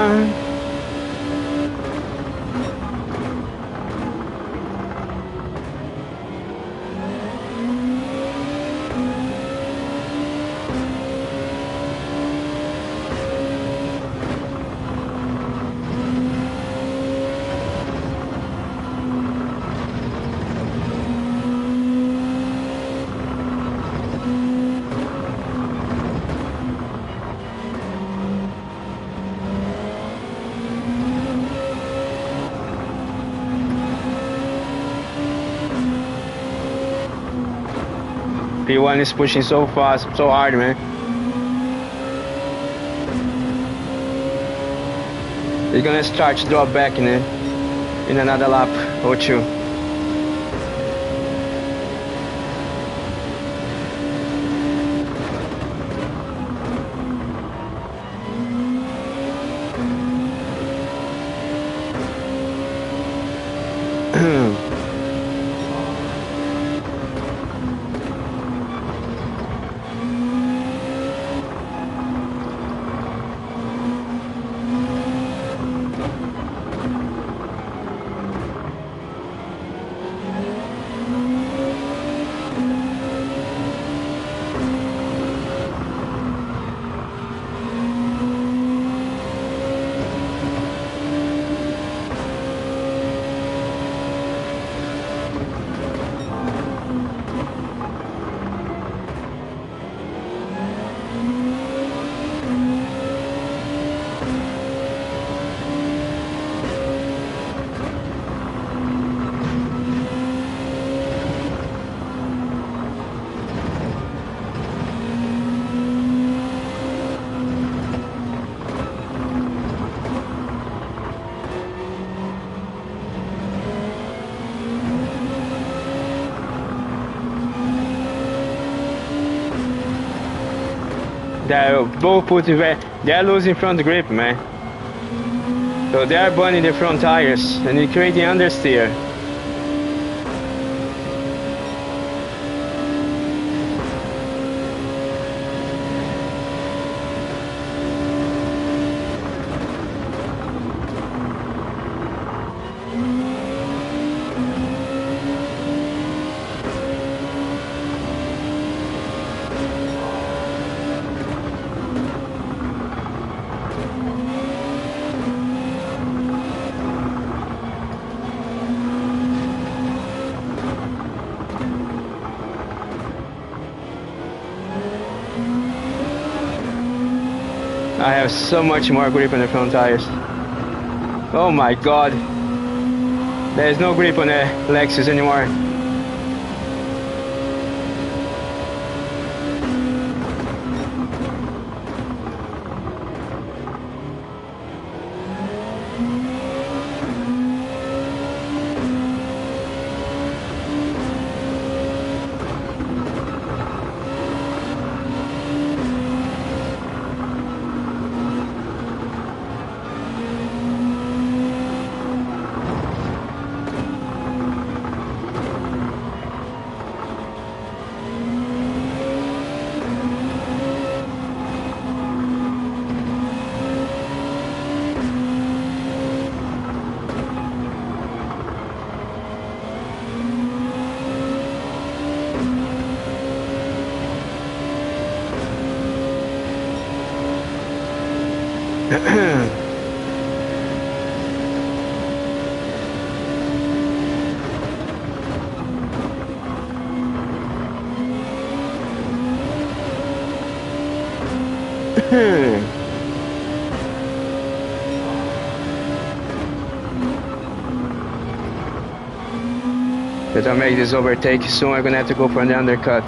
everyone is pushing so fast, so hard, man. You're gonna start to drop back in another lap or two. They're both they're losing front grip, man. So they're burning the front tires and it's creating understeer. I have so much more grip on the front tires. Oh my god. There's no grip on the Lexus anymore. If I make this overtake soon, I'm gonna have to go for an undercut.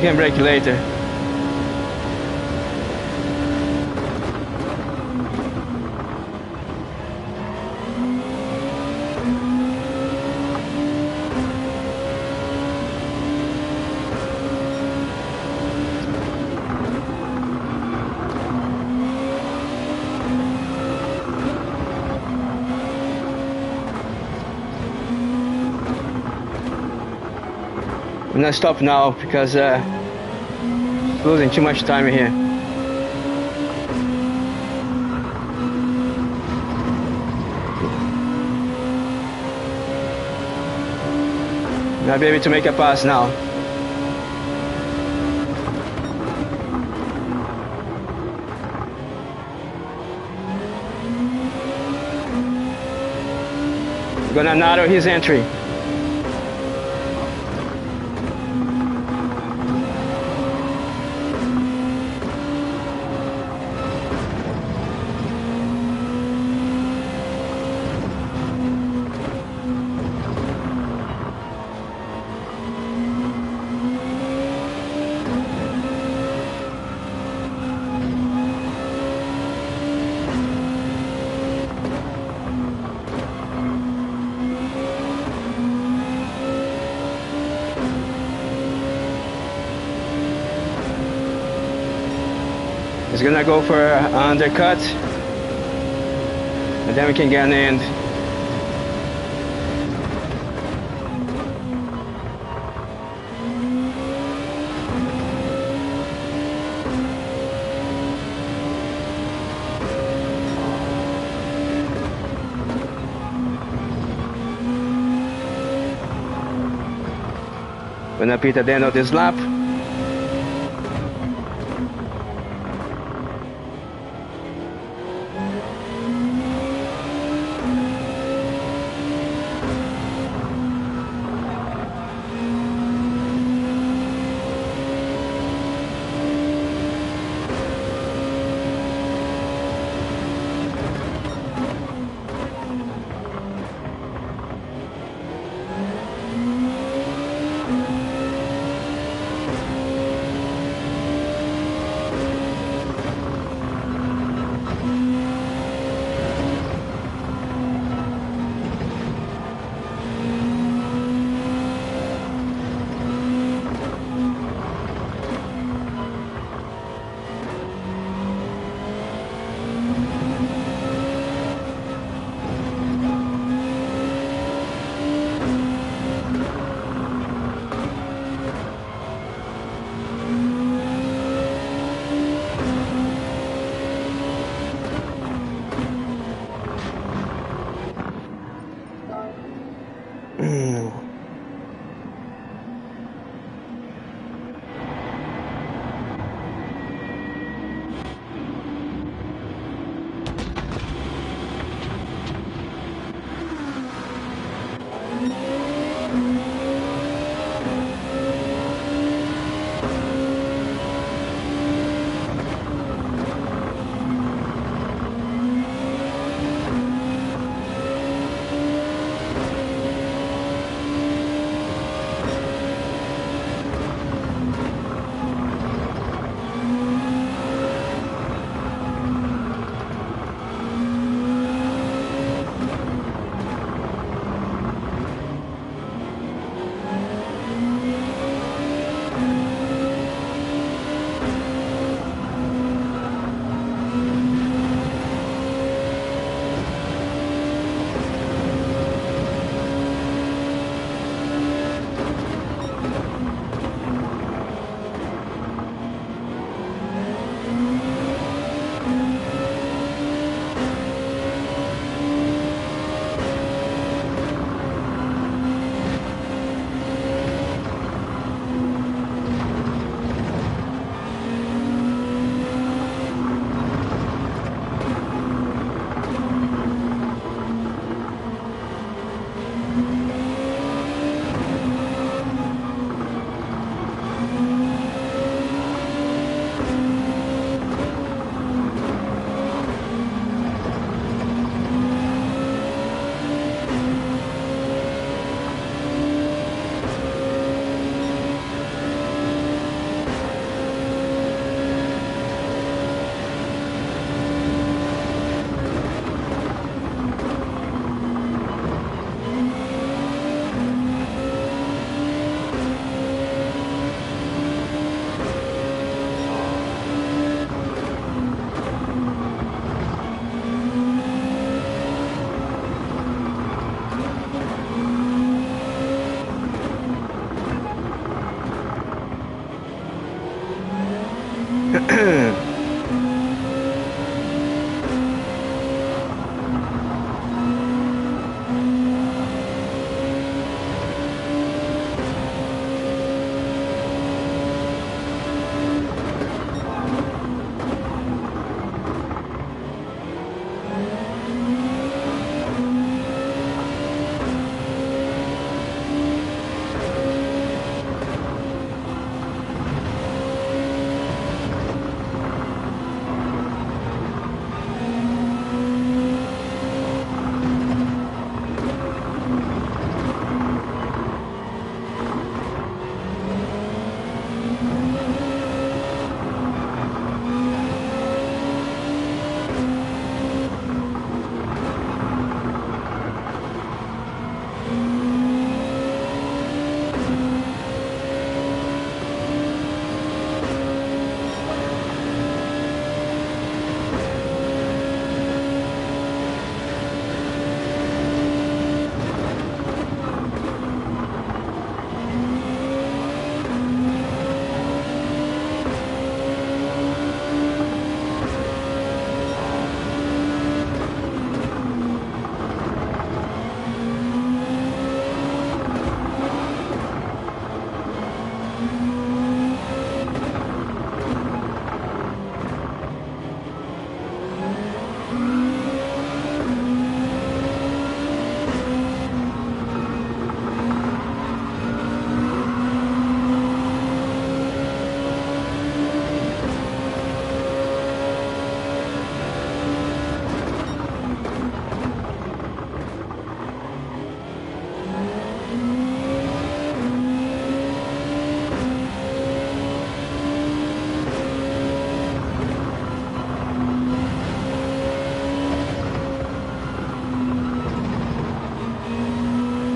You can brake later. I'm gonna stop now because losing too much time here. I'll be able to make a pass now. Gonna narrow his entry. He's gonna go for an undercut, and then we can get an end. Gonna pit at the end of this lap.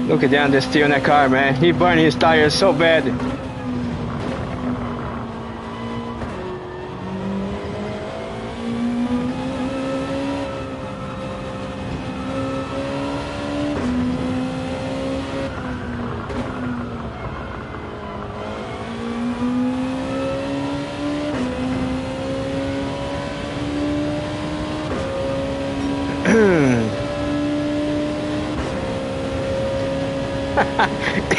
Look at that, the steel in that car, man. He burned his tires so bad.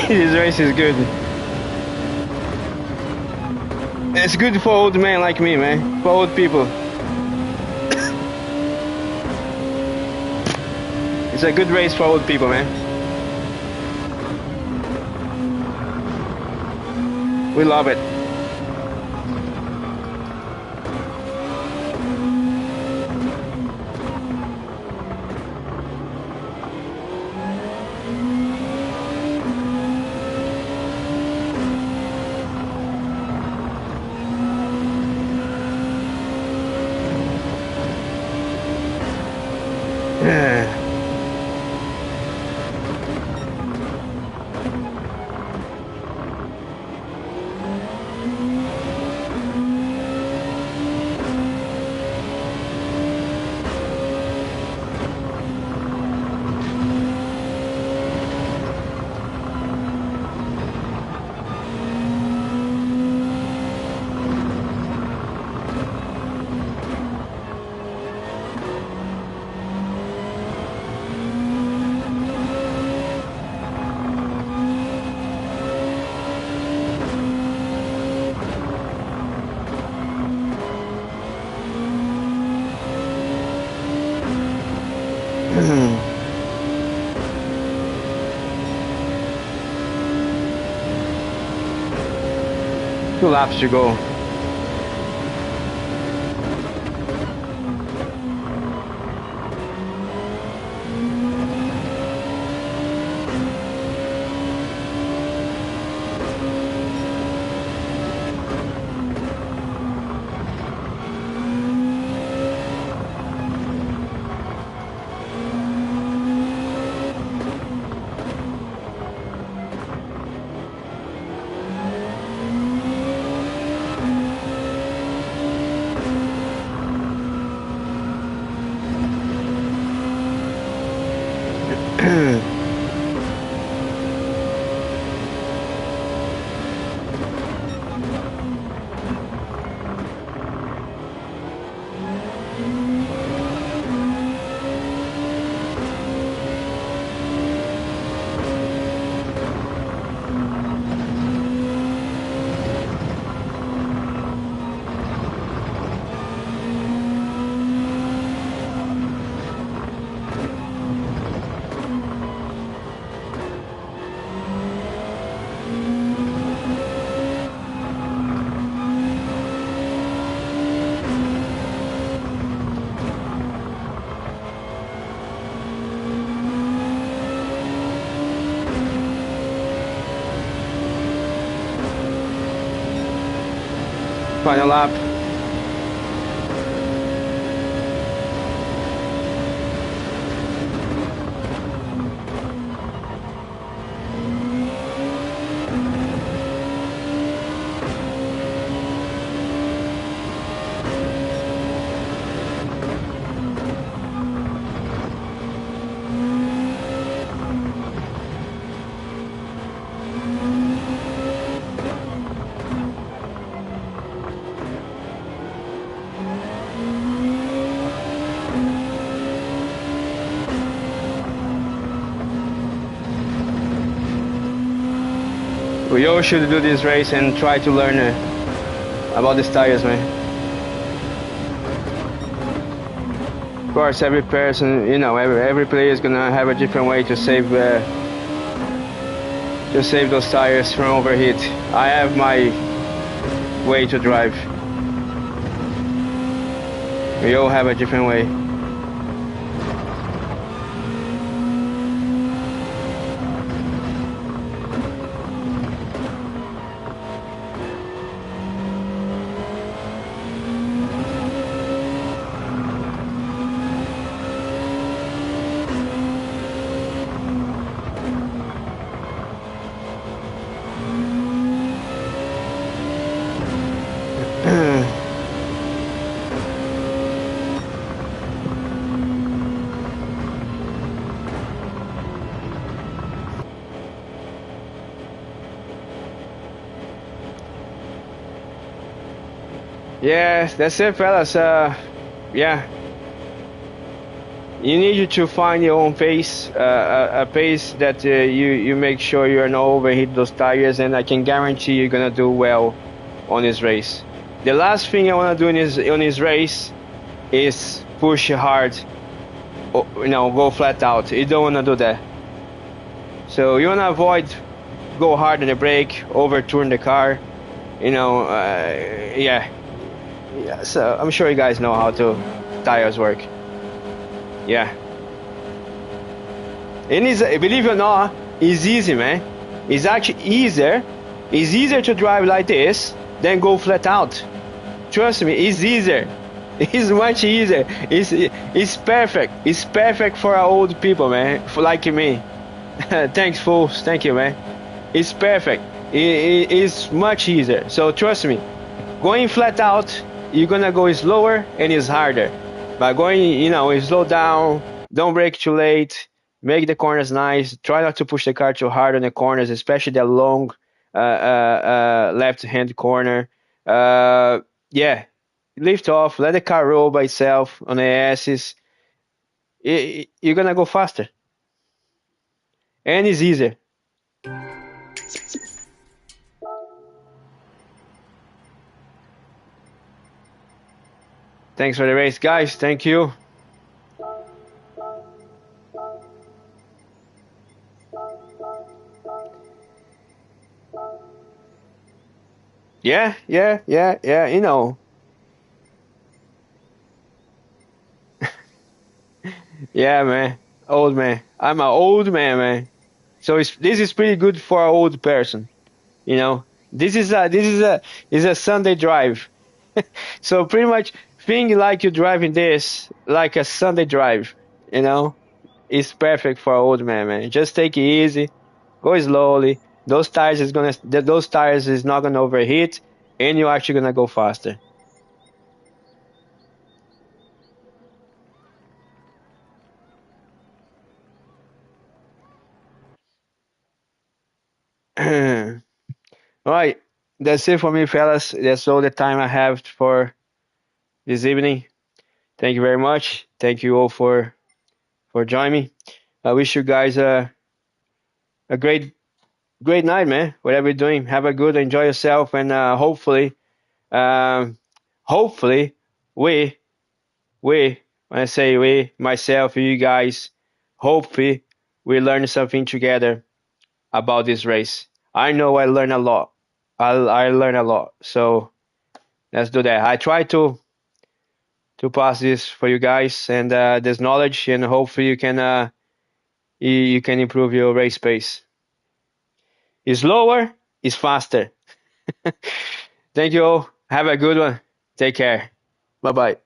This race is good. It's good for old men like me, man. For old people. It's a good race for old people, man. We love it. Yeah. 2 laps to go. Final lap. We all should do this race and try to learn about these tires, man. Of course, every person, you know, every player is gonna have a different way to save those tires from overheat. I have my way to drive. We all have a different way. Yes, that's it, fellas. Yeah, you need to find your own pace, a pace that you make sure you're not overheat those tires, and I can guarantee you're gonna do well on this race. The last thing I wanna do on this race is push hard, go flat out. You don't wanna do that. So you wanna avoid go hard on the brake, overturn the car. Yeah. Yeah. So I'm sure you guys know how to tires work. Yeah. And believe it or not, it's easy, man. It's actually easier. It's easier to drive like this than go flat out. Trust me, it's easier. It's much easier. It's perfect. It's perfect for our old people, man. For like me. Thanks, fools. Thank you, man. It's perfect. It's much easier. So trust me, going flat out, you're gonna go slower and it's harder. But going, slow down, don't brake too late, make the corners nice. Try not to push the car too hard on the corners, especially the long left-hand corner. Yeah, lift off, let the car roll by itself on the S's. You're gonna go faster, and it's easier. Thanks for the race, guys. Thank you. Yeah, yeah, yeah, yeah. Yeah, man. Old man. I'm an old man, man. So this is pretty good for an old person. This is a Sunday drive. So pretty much think like you're driving this like a Sunday drive. You know, it's perfect for an old man, man. Just take it easy, go slowly. Those tires is not gonna overheat, and you're actually gonna go faster. All right, that's it for me, fellas. That's all the time I have for this evening. Thank you very much. Thank you all for joining me. I wish you guys a great night, man. Whatever you're doing, have a good, enjoy yourself, and um, hopefully, we we when I say we, myself, you guys, hopefully we learn something together about this race. I know I learn a lot. I learn a lot. So let's do that. I try to pass this for you guys and this knowledge, and hopefully you can improve your race pace. It's lower, it's faster. Thank you all. Have a good one. Take care. Bye bye.